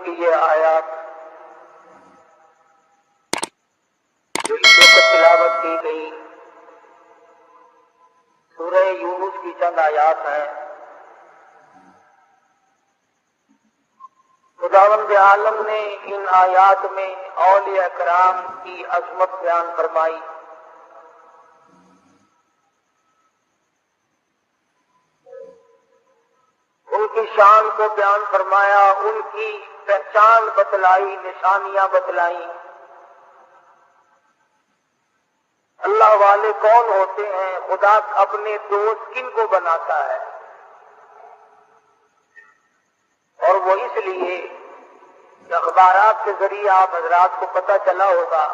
کی یہ آیات جو اس وقت تلاوت کی گئی سورہ یونس کی چند آیات ہیں۔ خداوند عالم نے ان آیات میں اولیاء کرام کی عظمت بیان فرمائی، ان کی شان کو بیان فرمایا، ان کی پہچان بتلائی، نشانیاں بتلائیں۔ اللہ والے کون ہوتے ہیں، خدا اپنے دوست کن کو بناتا ہے، اور وہ اس لیے کہ اخبارات کے ذریعے آپ حضرات کو پتہ چلا ہوگا،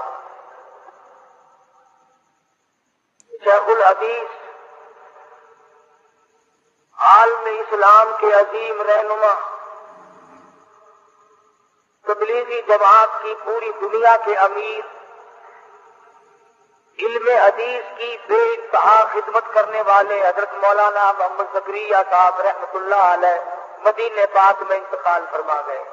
شیخ الحدیث عالم اسلام کے عظیم رہنما، تبلیغی جماعت کی پوری دنیا کے امیر، علم حدیث کی بے انتہا خدمت کرنے والے حضرت مولانا محمد زکریا صاحب رحمۃ اللہ علیہ مدینہ پاک میں انتقال فرما گئے۔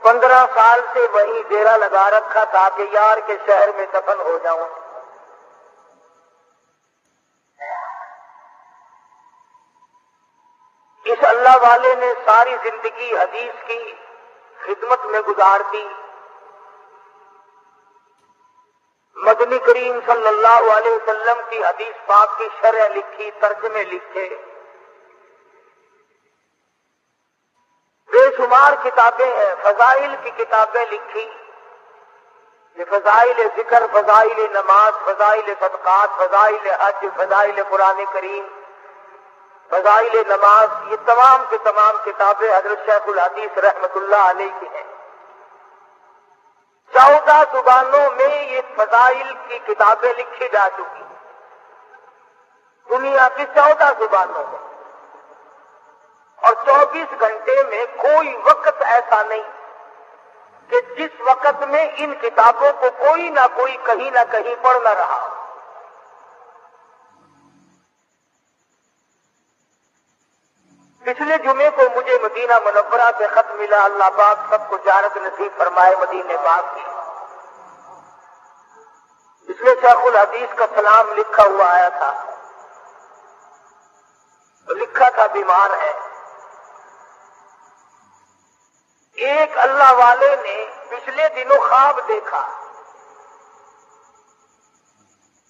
پندرہ سال سے وہیں ڈیرا لگا رکھا تھا کہ یار کے شہر میں دفن ہو جاؤں۔ اس اللہ والے نے ساری زندگی حدیث کی خدمت میں گزار دی، مدنی کریم صلی اللہ علیہ وسلم کی حدیث پاک کی شرح لکھی، ترجمے لکھے، بے شمار کتابیں ہیں، فضائل کی کتابیں لکھی، فضائل ذکر، فضائل نماز، فضائل صدقات، فضائل حج، فضائل قرآن کریم، فضائل نماز، یہ تمام کی تمام کتابیں حضرت شیخ الحدیث رحمۃ اللہ علیہ کی ہیں۔ 14 زبانوں میں یہ فضائل کی کتابیں لکھی جا چکی، دنیا کی 14 زبانوں میں، اور 24 گھنٹے میں کوئی وقت ایسا نہیں کہ جس وقت میں ان کتابوں کو کوئی نہ کوئی کہیں نہ کہیں پڑھ نہ رہا۔ پچھلے جمعے کو مجھے مدینہ منورہ سے خط ملا، اللہ پاک سب کو زیارت نصیب فرمائے مدینہ پاک کی۔ اس میں شیخ الحدیث کا سلام لکھا ہوا آیا تھا، لکھا تھا بیمار ہے۔ ایک اللہ والے نے پچھلے دنوں خواب دیکھا،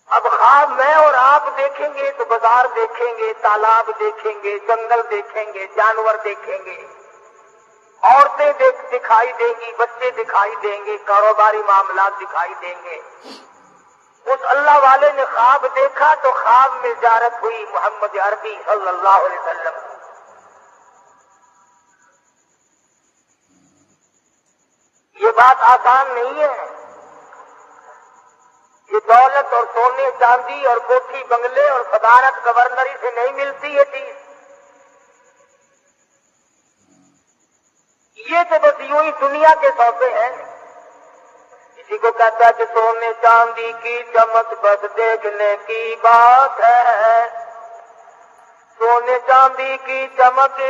اب خواب میں اور آپ دیکھیں گے تو بازار دیکھیں گے، تالاب دیکھیں گے، جنگل دیکھیں گے، جانور دیکھیں گے، عورتیں دکھائی دیں گی، بچے دکھائی دیں گے، کاروباری معاملات دکھائی دیں گے۔ اس اللہ والے نے خواب دیکھا تو خواب میں زیارت ہوئی محمد عربی صلی اللہ علیہ وسلم۔ یہ بات آسان نہیں ہے، یہ دولت اور سونے چاندی اور کوٹھی بنگلے اور صدارت گورنری سے نہیں ملتی یہ چیز، یہ تو بس یوں ہی دنیا کے سودے ہیں۔ کسی کو کہتا ہے کہ سونے چاندی کی چمک بس دیکھنے کی بات ہے، سونے چاندی کی چمک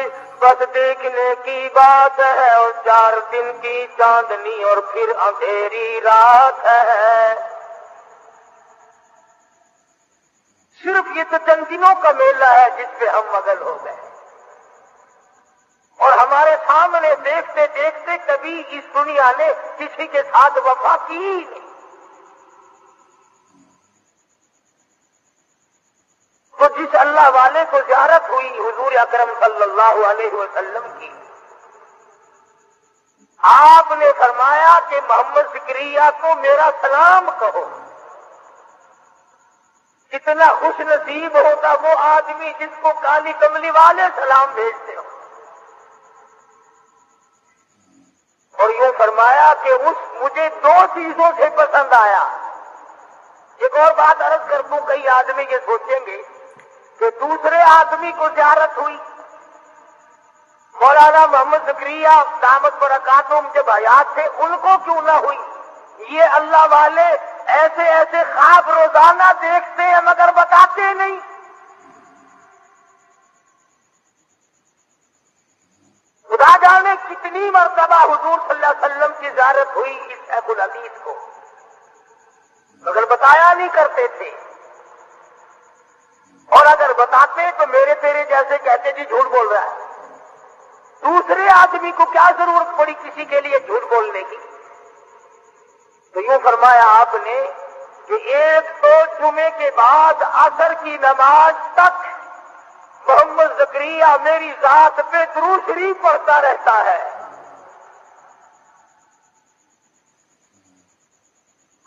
بس دیکھنے کی بات ہے، اور 4 دن کی چاندنی اور پھر اندھیری رات ہے۔ صرف یہ تو چند دنوں کا میلہ ہے جس پہ ہم مگن ہو گئے، اور ہمارے سامنے دیکھتے دیکھتے کبھی اس دنیا نے کسی کے ساتھ وفا کی ہی نہیں۔ تو جس اللہ والے کو زیارت ہوئی حضور اکرم صلی اللہ علیہ وسلم کی، آپ نے فرمایا کہ محمد زکریا کو میرا سلام کہو۔ اتنا خوش نصیب ہوتا وہ آدمی جس کو کالی کملی والے سلام بھیجتے ہو۔ اور یوں فرمایا کہ مجھے 2 چیزوں سے پسند آیا۔ ایک اور بات عرض کر دوں، کئی آدمی یہ سوچیں گے کہ دوسرے آدمی کو زیارت ہوئی، مولانا محمد زکریا دامت برکاتہم جب حیات تھے ان کو کیوں نہ ہوئی؟ یہ اللہ والے ایسے ایسے خواب روزانہ دیکھتے ہیں مگر بتاتے نہیں۔ خدا جانے کتنی مرتبہ حضور صلی اللہ علیہ وسلم کی زیارت ہوئی اس شیخ الحدیث کو، مگر بتایا نہیں کرتے تھے، اور اگر بتاتے تو میرے تیرے جیسے کہتے جی جھوٹ بول رہا ہے۔ دوسرے آدمی کو کیا ضرورت پڑی کسی کے لیے جھوٹ بولنے کی؟ تو یوں فرمایا آپ نے کہ ایک تو جمعے کے بعد عصر کی نماز تک محمد زکریا میری ذات پہ درود شریف پڑھتا رہتا ہے۔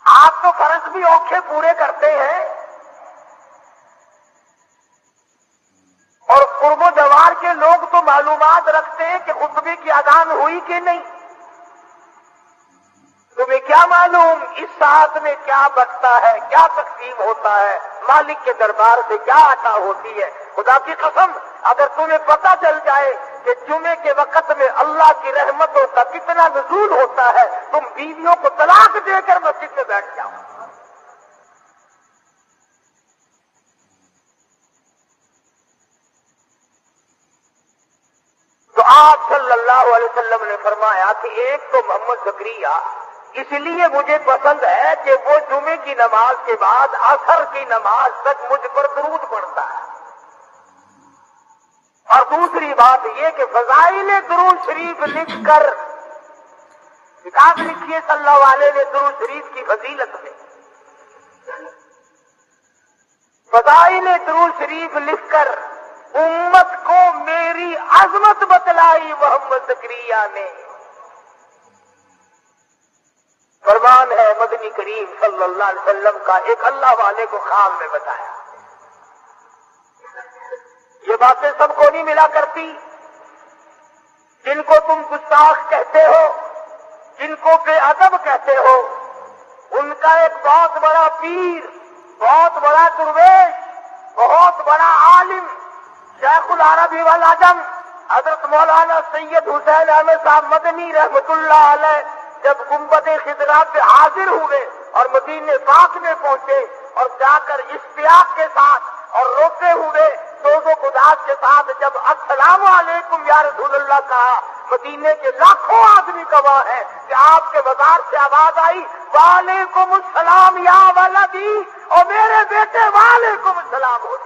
آپ تو فرض بھی اوکھے پورے کرتے ہیں اور قرب و جوار کے لوگ تو معلومات رکھتے ہیں کہ خطبے کی اذان ہوئی کہ نہیں۔ تمہیں کیا معلوم اس ساتھ میں کیا بچتا ہے، کیا تقسیم ہوتا ہے، مالک کے دربار سے کیا عطا ہوتی ہے؟ خدا کی قسم اگر تمہیں پتہ چل جائے کہ جمعے کے وقت میں اللہ کی رحمتوں کا کتنا نزول ہوتا ہے، تم بیویوں کو طلاق دے کر مسجد میں بیٹھ جاؤ۔ تو آپ صلی اللہ علیہ وسلم نے فرمایا کہ ایک تو محمد زکریا اس لیے مجھے پسند ہے کہ وہ جمعے کی نماز کے بعد عصر کی نماز تک مجھ پر درود پڑھتا ہے، اور دوسری بات یہ کہ فضائل درود شریف لکھ کر کتاب لکھی ہے صلی اللہ علیہ نے درود شریف کی فضیلت میں، فضائل درود شریف لکھ کر امت کو میری عظمت بتلائی محمد زکریا نے۔ فرمان ہے مدنی کریم صلی اللہ علیہ وسلم کا، ایک اللہ والے کو خواب میں بتایا۔ یہ باتیں سب کو نہیں ملا کرتی، جن کو تم گستاخ کہتے ہو، جن کو بے ادب کہتے ہو، ان کا ایک بہت بڑا پیر، بہت بڑا درویش، بہت بڑا عالم، شیخ العربی والعجم حضرت مولانا سید حسین احمد صاحب مدنی رحمت اللہ علیہ جب گنبد خضرا پہ حاضر ہوئے اور مدینے پاک میں پہنچے اور جا کر اشتیاق کے ساتھ اور روتے ہوئے سوز و قداس کے ساتھ جب السلام علیکم یا رسول اللہ کہا، مدینے کے لاکھوں آدمی گواہ ہیں کہ آپ کے بازار سے آواز آئی وعلیکم السلام یا ولدی، اور میرے بیٹے وعلیکم السلام ہو۔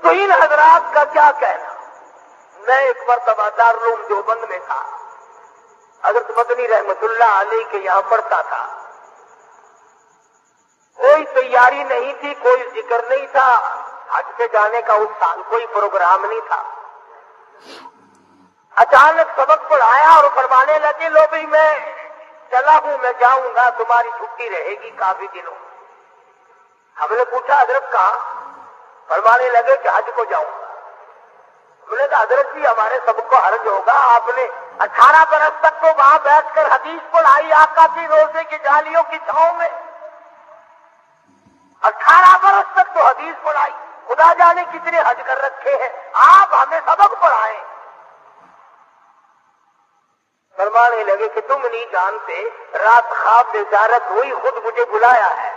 تو ان حضرات کا کیا کہنا؟ میں ایک مرتبہ دارالعلوم دیوبند میں تھا، حضرت مدنی رحمت اللہ علیہ کے یہاں پڑھتا تھا، کوئی تیاری نہیں تھی، کوئی ذکر نہیں تھا، حج پہ جانے کا اس سال کوئی پروگرام نہیں تھا۔ اچانک سبق پڑھایا اور فرمانے لگے لو بھائی میں چلا ہوں، میں جاؤں گا، تمہاری چھٹی رہے گی کافی دنوں۔ ہم نے پوچھا حضرت کہاں؟ فرمانے لگے کہ حج کو جاؤں گا۔ ہم نے کہا حضرت جی ہمارے سب کو حرج ہوگا، آپ نے 18 برس تک تو وہاں بیٹھ کر حدیث پڑھائی آقا کی روزے کی جالیوں کی چھاؤں میں، 18 برس تک تو حدیث پڑھائی، خدا جانے کتنے حج کر رکھے ہیں، آپ ہمیں سبق پڑھائیں۔ فرمانے لگے کہ تم نہیں جانتے، رات خواب میں زیارت ہوئی، خود مجھے بلایا ہے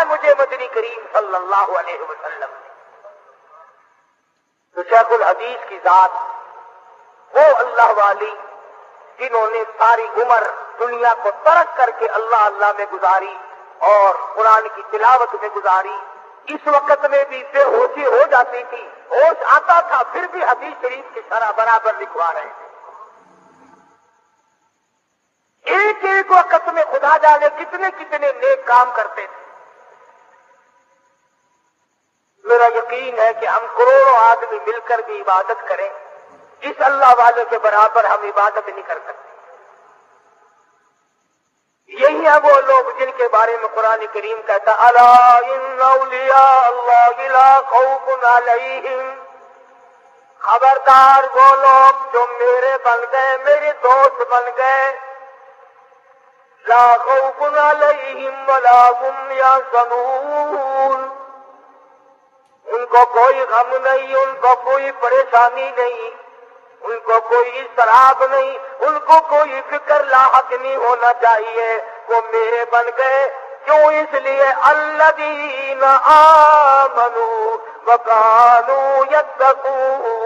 مجھے مدنی کریم صلی اللہ علیہ وسلم نے۔ تو شیخ الحدیث کی ذات وہ اللہ والی جنہوں نے ساری عمر دنیا کو ترک کر کے اللہ اللہ میں گزاری اور قرآن کی تلاوت میں گزاری، اس وقت میں بھی بے ہوشی ہو جاتی تھی، ہوش آتا تھا پھر بھی حدیث شریف کی شرح برابر لکھوا رہے تھے۔ ایک ایک وقت میں خدا جانے کتنے کتنے نیک کام کرتے تھے۔ میرا یقین ہے کہ ہم کروڑوں آدمی مل کر بھی عبادت کریں، اس اللہ والے کے برابر ہم عبادت نہیں کر سکتے۔ یہی ہے وہ لوگ جن کے بارے میں قرآن کریم کہتا الا ان اولیاء اللہ لا خوف علیہم، خبردار وہ لوگ جو میرے بن گئے، میرے دوست بن گئے، لا خوف علیہم ولا هم یحزنون، ان کو کوئی غم نہیں، ان کو کوئی پریشانی نہیں، ان کو کوئی اضطراب نہیں، ان کو کوئی فکر لاحق نہیں ہونا چاہیے، وہ میرے بن گئے کیوں؟ اس لیے الذین آمنوا وکانوا یتقون۔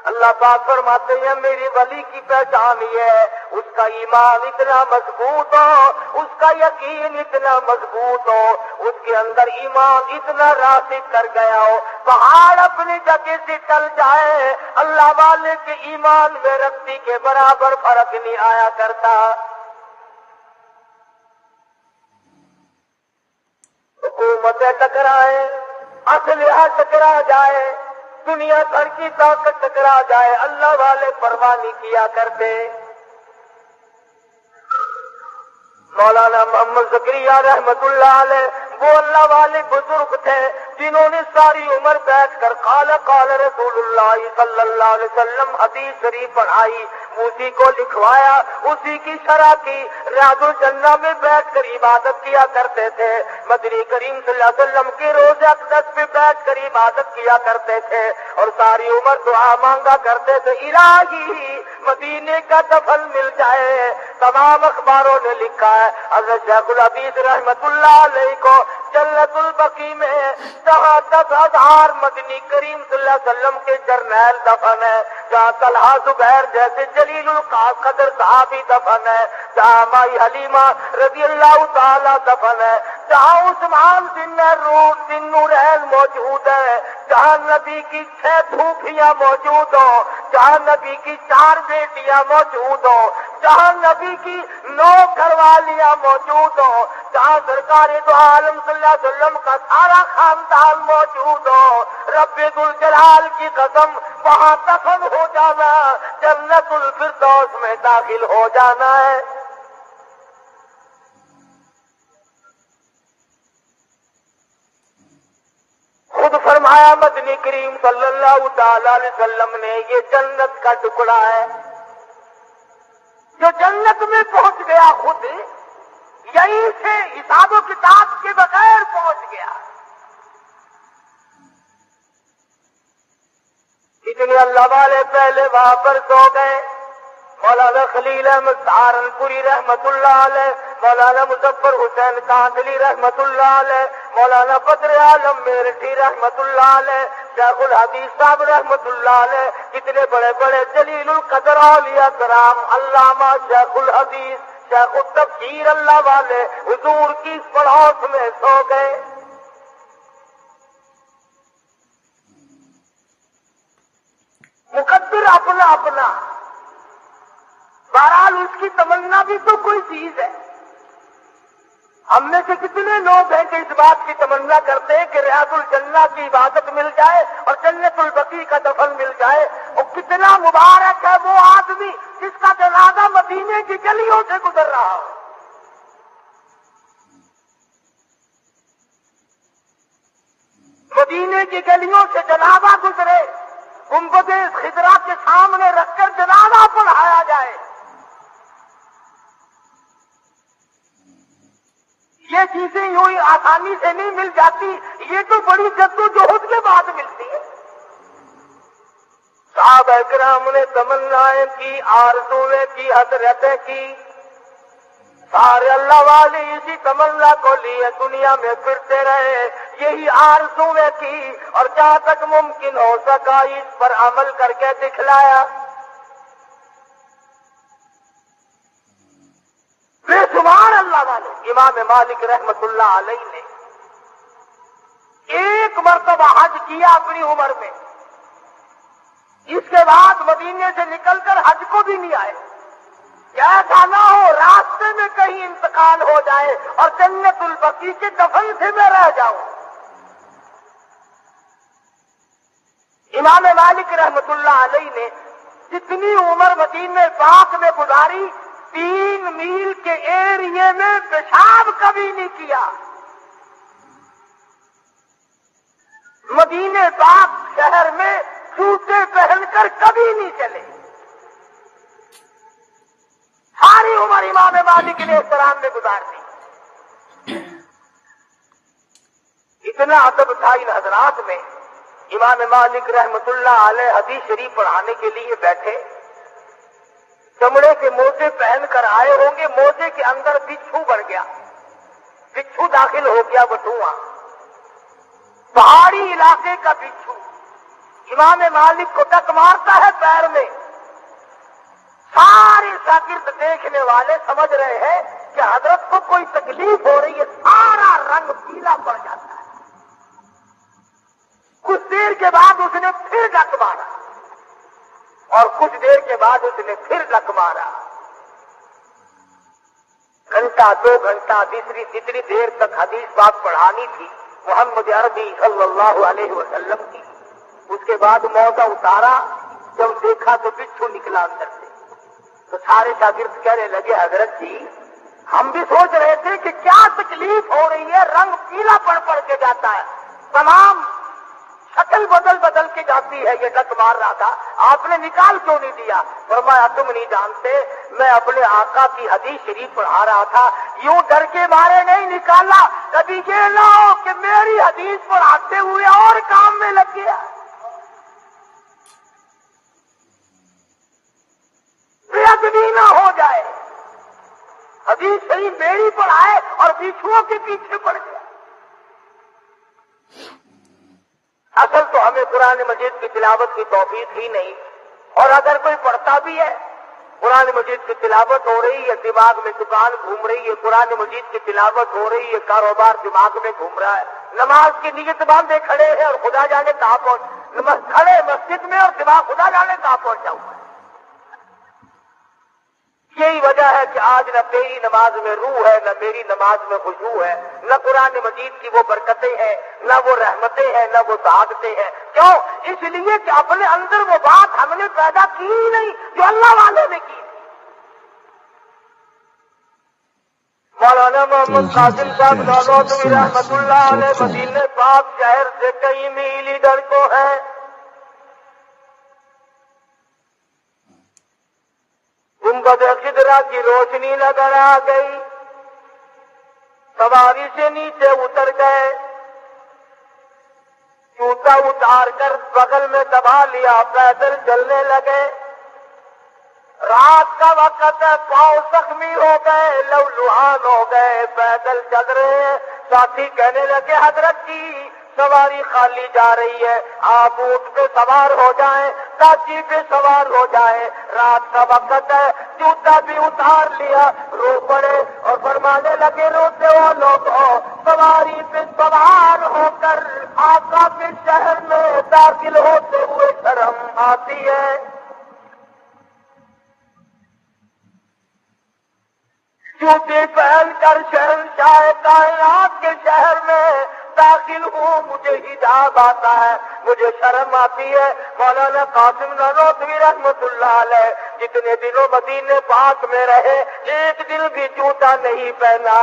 اللہ پاک فرماتے ہیں میری ولی کی پہچان یہ ہے اس کا ایمان اتنا مضبوط ہو، اس کا یقین اتنا مضبوط ہو، اس کے اندر ایمان اتنا راسخ کر گیا ہو، پہاڑ اپنی جگہ سے ٹل جائے، اللہ والے کے ایمان میں رسی کے برابر فرق نہیں آیا کرتا۔ حکومتیں ٹکرائیں، اسلحہ ٹکرا جائے، دنیا بھر کی طاقت ٹکرا جائے، اللہ والے پرواہ نہیں کیا کرتے۔ مولانا محمد زکریا رحمت اللہ علیہ وہ اللہ والے بزرگ تھے جنہوں نے ساری عمر بیٹھ کر قال قال رسول اللہ صلی اللہ علیہ وسلم حدیث شریف پڑھائی، اسی کو لکھوایا، اسی کی شرح کی، ریاض الجنہ میں بیٹھ کر عبادت کیا کرتے تھے، مدنی کریم صلی اللہ علیہ وسلم کے روزہ اقدس پہ بیٹھ کر عبادت کیا کرتے تھے، اور ساری عمر دعا مانگا کرتے تھے الہی مدینے کا دفن مل جائے۔ تمام اخباروں نے لکھا ہے حضرت شیخ الحدیث رحمت اللہ علیہ کو جنت البقیع میں جہاں 10,000 مدنی کریم صلی اللہ علیہ وسلم کے جرنیل دفن ہے، جہاں طلحہ زبیر جیسے جلیل القدر صحابی دفن ہے، جہاں مائی حلیمہ رضی اللہ تعالی دفن ہے، جہاں عثمان ذی النورین موجود ہے، جہاں نبی کی 6 پھوپھیاں موجود ہوں، جہاں نبی کی 4 بیٹیاں موجود ہوں، جہاں نبی کی 9 گھر والیاں موجود ہوں، جہاں سرکار دو عالم صلی اللہ علیہ وسلم کا سارا خاندان موجود ہو، رب ذوالجلال کی قسم وہاں دفن ہو جانا، جنت الفردوس میں داخل ہو جانا ہے۔ خود فرمایا مدنی کریم صلی اللہ تعالی علیہ وسلم نے یہ جنت کا ٹکڑا ہے جو جنت میں پہنچ گیا، خود یہیں سے حساب و کتاب کے بغیر پہنچ گیا۔ اتنے اللہ والے پہلے وہاں پر سو گئے، مولانا خلیل احمد سہارنپوری رحمت اللہ علیہ، مولانا مظفر حسین کاندھلی رحمت اللہ علیہ، مولانا بدر عالم میرٹھی رحمت اللہ علیہ، شیخ الحدیث صاحب رحمت اللہ علیہ، کتنے بڑے بڑے جلیل القدر اولیاء کرام، علامہ شیخ الحدیث، شیخ التفسیر اللہ والے حضور کی پڑوس میں سو گئے۔ مقدر اپنا اپنا، بہرحال اس کی تمنا بھی تو کوئی چیز ہے۔ ہم میں سے کتنے لوگ ہیں کہ اس بات کی تمنا کرتے ہیں کہ ریاض الجنہ کی عبادت مل جائے اور جنت البقیع کا دفن مل جائے، اور کتنا مبارک ہے وہ آدمی جس کا جنازہ مدینے کی گلیوں سے گزر رہا ہو۔ مدینے کی گلیوں سے جنازہ گزرے، گنبد خضرا کے سامنے رکھ کر جنازہ پڑھایا جائے، یہ چیزیں یوں ہی آسانی سے نہیں مل جاتی، یہ تو بڑی جدوجہد کے بعد ملتی ہے۔ صحابہ کرام نے تمنائیں کی، آرزویں کی، حسرتیں کی، سارے اللہ والے اسی تمنا کو لیے دنیا میں پھرتے رہے، یہی آرزویں کی، اور جہاں تک ممکن ہو سکا اس پر عمل کر کے دکھلایا۔ بے شمار اللہ والے، امام مالک رحمت اللہ علیہ نے ایک مرتبہ حج کیا اپنی عمر میں، اس کے بعد مدینے سے نکل کر حج کو بھی نہیں آئے، ایسا نہ ہو راستے میں کہیں انتقال ہو جائے اور جنت البقیع کے دفن سے میں رہ جاؤں۔ امام مالک رحمت اللہ علیہ نے جتنی عمر مدینے پاک میں گزاری، 3 میل کے ایریے میں پیشاب کبھی نہیں کیا۔ مدینے پاک شہر میں جوتے پہن کر کبھی نہیں چلے۔ ساری عمر امام مالک نے احترام میں گزار دی۔ اتنا ادب تھا ان حضرات میں، امام مالک رحمت اللہ علیہ حدیث شریف پڑھانے کے لیے بیٹھے، چمڑے کے موزے پہن کر آئے ہوں گے، موزے کے اندر بچھو بن گیا، بچھو داخل ہو گیا بٹوا، پہاڑی علاقے کا بچھو امام مالک کو ٹک مارتا ہے پیر میں. سارے شاگرد دیکھنے والے سمجھ رہے ہیں کہ حضرت کو کوئی تکلیف ہو رہی ہے، سارا رنگ پیلا پڑ جاتا ہے. کچھ دیر کے بعد اس نے پھر ڈک مارا اور کچھ دیر کے بعد اس نے پھر ڈک مارا. گھنٹہ 2 گھنٹہ تیسری جتنی دیر تک حدیث بات پڑھانی تھی محمد عربی صلی اللہ علیہ وسلم کی. اس کے بعد موزہ اتارا، جب دیکھا تو بچھو نکلا اندر سے. تو سارے شاگرد کہنے لگے حضرت جی ہم بھی سوچ رہے تھے کہ کیا تکلیف ہو رہی ہے، رنگ پیلا پڑ کے جاتا ہے، تمام شکل بدل کے جاتی ہے، یہ ڈک مار رہا تھا، آپ نے نکال کیوں نہیں دیا؟ فرمایا تم نہیں جانتے، میں اپنے آقا کی حدیث شریف پڑھا رہا تھا، یوں ڈر کے مارے نہیں نکالا، کبھی یہ نہ ہو کہ میری حدیث پڑھاتے ہوئے اور کام میں لگ گیا. بے نہ ہو جائے، حدیث صحیح میری پڑھائے اور بچھوؤں کے پیچھے پڑ گیا. اصل تو ہمیں قرآن مجید کی تلاوت کی توفیق ہی نہیں، اور اگر کوئی پڑھتا بھی ہے قرآن مجید کی تلاوت ہو رہی ہے، دماغ میں دکان گھوم رہی ہے، قرآن مجید کی تلاوت ہو رہی ہے، کاروبار دماغ میں گھوم رہا ہے، نماز کی نیت باندھے کھڑے ہیں اور خدا جانے کہاں پہنچ، کھڑے مسجد میں اور دماغ خدا جانے کہاں پہنچا ہوا ہے. یہی وجہ ہے کہ آج نہ تیری نماز میں روح ہے، نہ میری نماز میں خشوع ہے، نہ قرآن مجید کی وہ برکتیں ہیں، نہ وہ رحمتیں ہیں، نہ وہ سعادتیں ہیں. کیوں؟ اس لیے کہ اپنے اندر وہ بات ہم نے پیدا کی ہی نہیں جو اللہ والے نے کی. مولانا محمد قاسم صاحب نانوتوی رحمت اللہ علیہ مدینہ پاک شہر سے کئی میل ادھر کو ہے. گنبد خضرا کی روشنی نظر آ گئی، سواری سے نیچے اتر گئے، جوتا اتار کر بغل میں دبا لیا، پیدل چلنے لگے. رات کا وقت ہے، پاؤں زخمی ہو گئے، لہولہان ہو گئے، پیدل چل رہے ہیں. ساتھی کہنے لگے حضرت جی سواری خالی جا رہی ہے، آپ اونٹ پہ سوار ہو جائیں، ساتھی پہ سوار ہو جائیں، رات کا وقت ہے. جوتا بھی اتار لیا، رو پڑے اور فرمانے لگے روتے ہو لوگوں، سواری پہ سوار ہو کر آقا کے شہر میں داخل ہوتے ہوئے شرم آتی ہے. جوتے پہن کر شہنشاہ کائنات کے شہر میں داخل ہوں، مجھے حجاب آتا ہے، مجھے شرم آتی ہے. مولانا قاسم نانوتوی رحمت اللہ علیہ جتنے دنوں مدینے پاک میں رہے ایک دن بھی جوتا نہیں پہنا.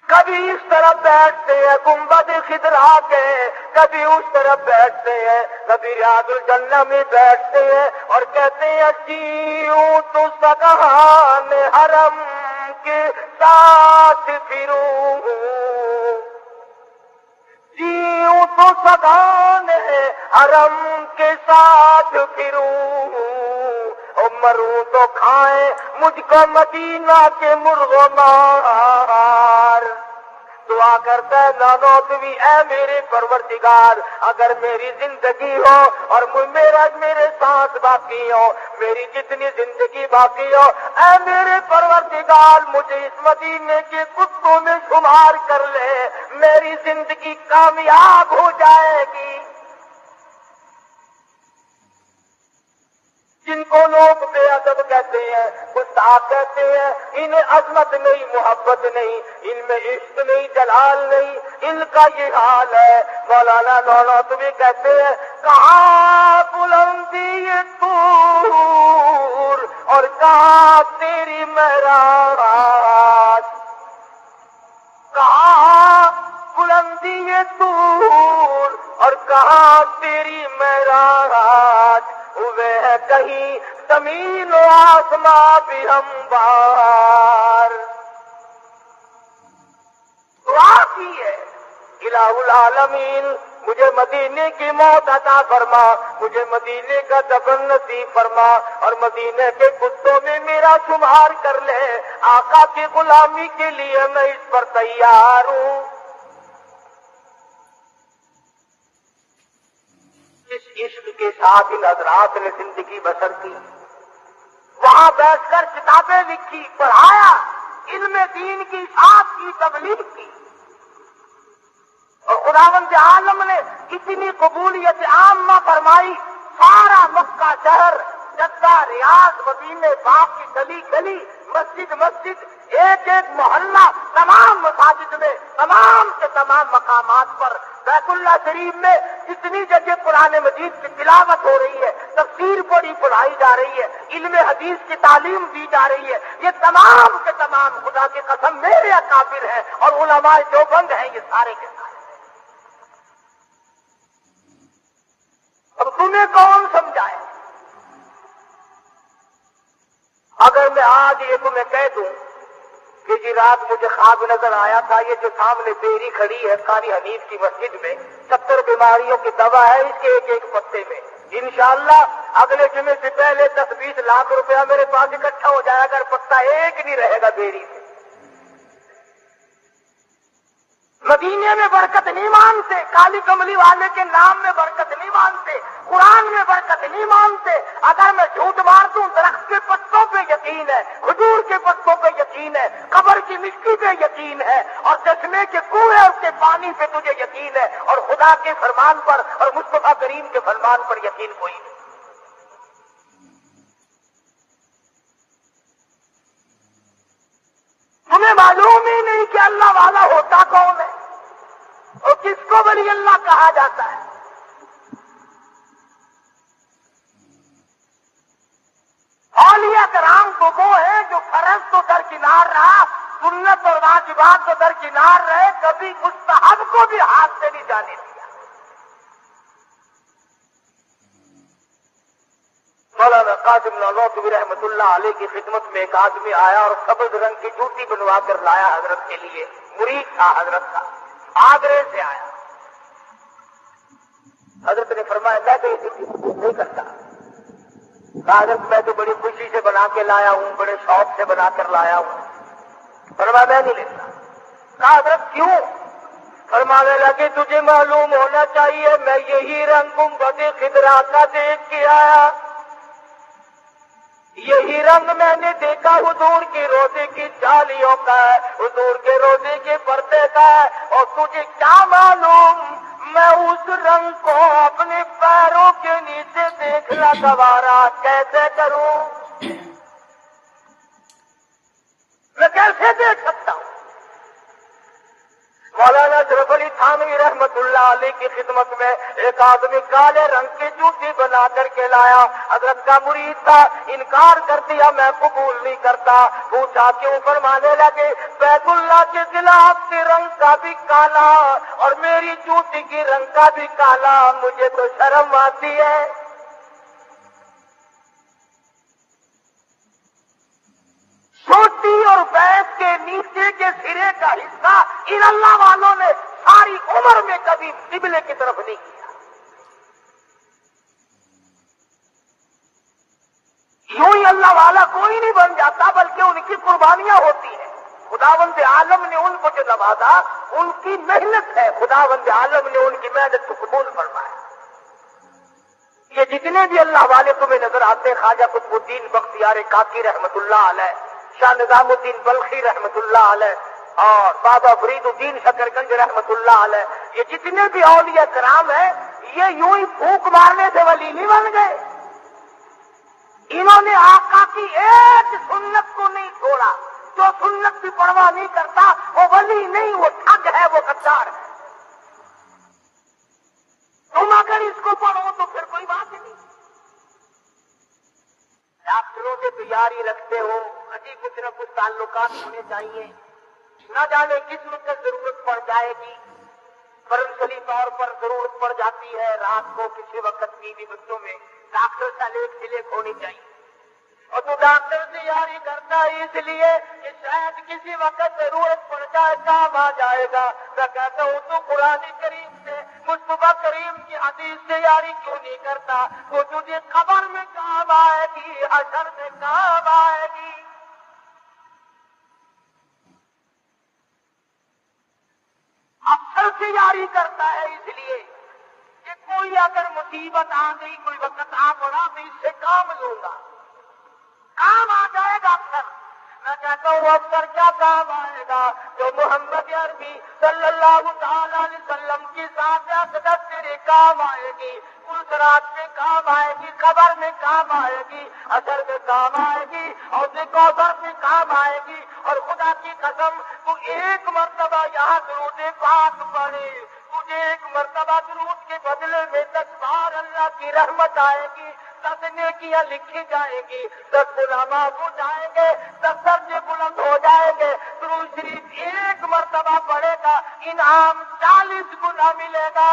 کبھی اس طرف بیٹھتے ہیں گنبد خضرا کے، کبھی اس طرف بیٹھتے ہیں، کبھی ریاض الجنہ میں بیٹھتے ہیں اور کہتے ہیں جیوں تو سگان حرم کے ساتھ پھروں، جیوں تو سگان حرم کے ساتھ پھروں، اور مروں تو کھائیں مجھ کو مدینہ کے مرغ و مار. دعا کرتا ہے نانوتوی اے میرے پروردگار اگر میری زندگی ہو اور میرے سانس باقی ہو، میری جتنی زندگی باقی ہو، اے میرے پروردگار مجھے اس مدینے کے کتوں میں شمار کر لے، میری زندگی کامیاب ہو جائے گی. جن کو لوگ بے ادب کہتے ہیں، گستاخ کہتے ہیں، انہیں عظمت نہیں، محبت نہیں، ان میں عشق نہیں، جلال نہیں، ان کا یہ حال ہے. مولانا نانوتوی کہتے ہیں کہاں بلندی یہ طور اور کہاں تیری معراج، کہاں بلندی یہ طور اور کہاں تیری معراج، ہوئے ہے کہیں زمین و آسماں بھی ہموار. دعا کی ہے الہ العالمین مجھے مدینے کی موت عطا فرما، مجھے مدینے کا دفن نصیب فرما، اور مدینے کے کتوں میں میرا شمار کر لے، آقا کی غلامی کے لیے میں اس پر تیار ہوں۔ اس عشق کے ساتھ ان حضرات نے زندگی بسر کی، وہاں بیٹھ کر کتابیں لکھی، پڑھایا، علم دین کی اشاعت کی، تبلیغ کی، اور خداوند عالم نے اتنی قبولیت عامہ فرمائی، سارا مکہ شہر، جدہ، ریاض، مدینے پاک کی گلی گلی، مسجد مسجد، ایک ایک محلہ، تمام مساجد میں، تمام کے تمام مقامات پر، بیت اللہ شریف میں جتنی جگہ قرآن مجید کی تلاوت ہو رہی ہے، تفسیر پڑھائی جا رہی ہے، علم حدیث کی تعلیم دی جا رہی ہے، یہ تمام کے تمام خدا کی قسم میرے اکابر ہیں اور علماء دیوبند ہیں، یہ سارے کے سارے۔ اب تمہیں کون سمجھائے؟ اگر میں آج یہ تمہیں کہہ دوں کہ جی رات مجھے خواب نظر آیا تھا، یہ جو سامنے بیری کھڑی ہے قاری حنیف کی مسجد میں، 70 بیماریوں کی دوا ہے اس کے ایک ایک پتے میں، انشاءاللہ اگلے جمعے سے پہلے 10-20 لاکھ روپیہ میرے پاس اکٹھا ہو جائے گا، پتا ایک نہیں رہے گا بیری سے۔ مدینے میں برکت نہیں مانتے، کالی کملی والے کے نام میں برکت نہیں مانتے، قرآن میں برکت نہیں مانتے۔ اگر میں جھوٹ مار دوں، درخت کے پتوں پہ یقین ہے، کھجور کے پتوں پہ یقین ہے، قبر کی مٹی پہ یقین ہے، اور چشمے کے کنویں اور کے پانی پہ تجھے یقین ہے، اور خدا کے فرمان پر اور مصطفیٰ کریم کے فرمان پر یقین کوئی نہیں۔ تمہیں معلوم ہی نہیں کہ اللہ والا ہوتا کون ہے اور کس کو ولی اللہ کہا جاتا ہے۔ اولیاء کرام تو وہ ہیں جو فرض تو درکنار رہا، سنت اور واجبات تو درکنار رہے، کبھی مستحب کو بھی ہاتھ سے نہیں جانے دیا۔ مولانا قاسم نانوتوی رحمت اللہ علیہ کی خدمت میں ایک آدمی آیا اور سبز رنگ کی جوتی بنوا کر لایا حضرت کے لیے، مرید تھا حضرت کا، آگرے سے آیا۔ حضرت نے فرمایا میں تو یہ جوتی نہیں کرتا۔ کہا حضرت میں تو بڑی خوشی سے بنا کے لایا ہوں، بڑے شوق سے بنا کر لایا ہوں۔ فرمایا میں نہیں لیتا۔ کہا حضرت کیوں؟ فرمانے لگے تجھے معلوم ہونا چاہیے میں یہی رنگ گنبد خضرا کا دیکھ کے آیا، یہی رنگ میں نے دیکھا حضور کی روزے کی جالیوں کا ہے، حضور کے روزے کے پردے کا ہے، اور تجھے کیا معلوم میں اس رنگ کو اپنے پیروں کے نیچے دیکھنا گوارا کیسے کروں؟ میں کیسے دیکھ سکتا ہوں؟ مولانا اشرف علی تھانوی رحمت اللہ علیہ کی خدمت میں ایک آدمی کالے رنگ کی جوتی بنا کر کے لایا، حضرت کا مرید تھا، انکار کر دیا میں قبول نہیں کرتا۔ پوچھا کیوں؟ فرمانے لگے بیت اللہ کے غلاف کے رنگ کا بھی کالا اور میری جوتی کی رنگ کا بھی کالا، مجھے تو شرم آتی ہے۔ چھوٹی اور بیت کے نیچے کے سرے کا حصہ ان اللہ والوں نے ساری عمر میں کبھی قبلے کی طرف نہیں کیا۔ یوں ہی اللہ والا کوئی نہیں بن جاتا، بلکہ ان کی قربانیاں ہوتی ہیں۔ خداوند عالم نے ان کو جو نوازا ان کی محنت ہے، خداوند عالم نے ان کی محنت کو قبول فرمایا۔ یہ جتنے بھی اللہ والے تمہیں نظر آتے، خواجہ قطب الدین بختیار کاکی رحمت اللہ علیہ، شاہ نظام الدین بلخی رحمت اللہ علیہ، اور بابا فرید الدین شکرگنج رحمت اللہ علیہ، یہ جتنے بھی اولیاء کرام ہیں، یہ یوں ہی پھونک مارنے سے ولی نہیں بن گئے۔ انہوں نے آقا کی ایک سنت کو نہیں چھوڑا، جو سنت کی پرواہ نہیں کرتا وہ ولی نہیں، وہ ٹھگ ہے، وہ غدار ہے۔ تم اگر اس کو پڑھو تو پھر کوئی بات نہیں۔ ڈاکٹروں سے تیاری رکھتے ہو، ابھی کچھ نہ کچھ تعلقات ہونے چاہیے، نہ جانے کس وقت ضرورت پڑ جائے گی، فرنسلی طور پر ضرورت پڑ جاتی ہے، رات کو کسی وقت بیوی بچوں میں ڈاکٹر سے لیک ہونی چاہیے، اور تو ڈاکٹر سے یاری کرتا ہے اس لیے کہ شاید کسی وقت ضرورت پڑ جائے، کام آ جائے گا۔ میں کہتا ہوں تو قرآن کریم سے مصطفیٰ کریم کی حدیث سے یاری کیوں نہیں کرتا؟ وہ تجھے قبر میں کام آئے گی، حشر میں کام آئے گی۔ افسر سے یاری کرتا ہے اس لیے کہ کوئی اگر مصیبت آ گئی، کوئی وقت آ پڑا تو اس سے کام لوں گا، کام آ جائے گا افسر۔ میں کہتا ہوں افسر کیا کام آئے گا؟ جو محمد عربی صلی اللہ تعالی علیہ وسلم کی ذات اقدس تیرے کام آئے گی، اس رات میں کام آئے گی، قبر میں کام آئے گی، حشر میں کام آئے گی، اور کوثر میں کام آئے گی۔ اور خدا کی قسم تو ایک مرتبہ یہاں درود پاک پڑھے، تجھے ایک مرتبہ درود کے بدلے میں 10 بار اللہ کی رحمت آئے گی، 10 نیکیاں لکھی جائے گی، 10 گناہ معاف ہو جائیں گے، 10 درجے بلند ہو جائیں گے۔ درود شریف ایک مرتبہ پڑھے گا، انعام 40 گنا ملے گا۔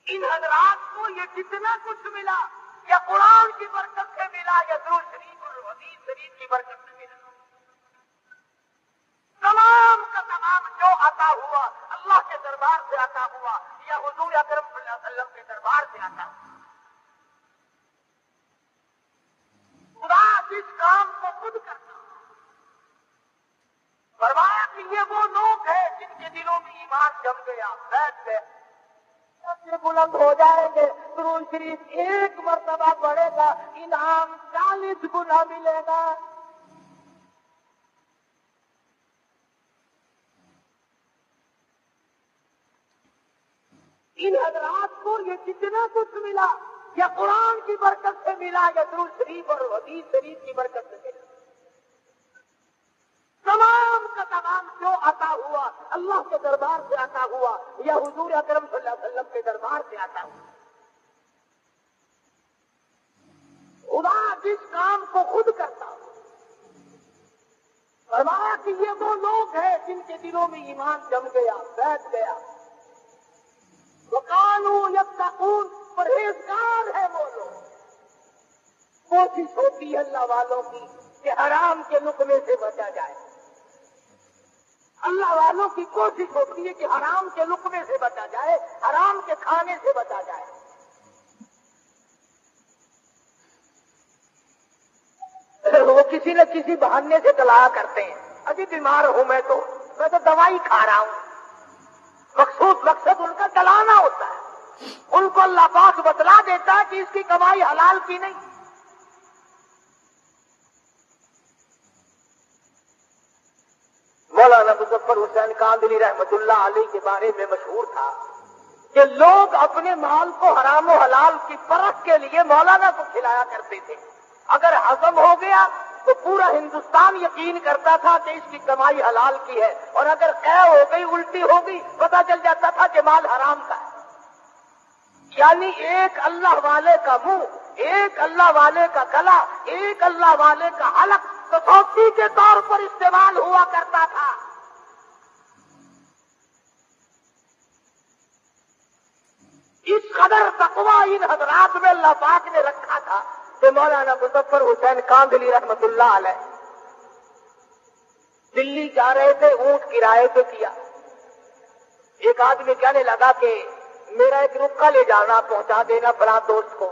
ان حضرات کو یہ کتنا کچھ ملا، یا قرآن کی برکت سے ملا، یا درود شریف اور حدیث شریف کی برکت سے ملا۔ تمام کا تمام جو عطا ہوا اللہ کے دربار سے عطا ہوا، یا حضور اکرم صلی اللہ علیہ وسلم کے دربار سے عطا ہوا۔ خدا جس کام کو خود کرتا، فرمایا کہ یہ وہ لوگ ہیں جن کے دلوں میں ایمان جم گیا، بیٹھ گئے، بلند ہو جائیں گے۔ درود شریف ایک مرتبہ پڑھے گا، انعام 40 گنا ملے گا۔ ان حضرات کو یہ کتنا کچھ ملا، یا قرآن کی برکت سے ملا، یا درود شریف اور حدیث شریف کی برکت سے ملا۔ تمام کا تمام جو عطا ہوا اللہ کے دربار سے عطا ہوا، یا حضور اکرم صلی اللہ علیہ وسلم کے دربار سے عطا ہوا۔ خدا جس کام کو خود کرتا، فرمایا کہ یہ وہ لوگ ہیں جن کے دلوں میں ایمان جم گیا، بیٹھ گیا۔ وَقَالُوا يَتَّقُونَ، پرہیزگار ہے وہ لوگ۔ کوشش ہوتی ہے اللہ والوں کی کہ حرام کے لقمے سے بچا جائے، اللہ والوں کی کوشش ہوتی ہے کہ حرام کے لقمے سے بچا جائے، حرام کے کھانے سے بچا جائے۔ وہ کسی نہ کسی بہانے سے طلاق کرتے ہیں، ابھی بیمار ہوں میں تو دوائی کھا رہا ہوں، مقصد ان کا دلانا ہوتا ہے۔ ان کو اللہ پاک بتلا دیتا ہے کہ اس کی کمائی حلال کی نہیں۔ مولانا مظفر حسین کاندلی رحمت اللہ علیہ کے بارے میں مشہور تھا کہ لوگ اپنے مال کو حرام و حلال کی پرکھ کے لیے مولانا کو کھلایا کرتے تھے۔ اگر ہضم ہو گیا تو پورا ہندوستان یقین کرتا تھا کہ اس کی کمائی حلال کی ہے، اور اگر قے ہو گئی، الٹی ہو گئی، پتہ چل جاتا تھا کہ مال حرام کا ہے۔ یعنی ایک اللہ والے کا منہ، ایک اللہ والے کا گلا، ایک اللہ والے کا حلق کسوٹی کے طور پر استعمال ہوا کرتا تھا۔ اس قدر تقویٰ ان حضرات میں اللہ پاک نے رکھا تھا کہ مولانا مظفر حسین کاندلی رحمت اللہ علیہ دلی جا رہے تھے، اونٹ کرائے پہ کیا۔ ایک آدمی کہنے لگا کہ میرا ایک رکا لے جانا، پہنچا دینا فلاں دوست کو۔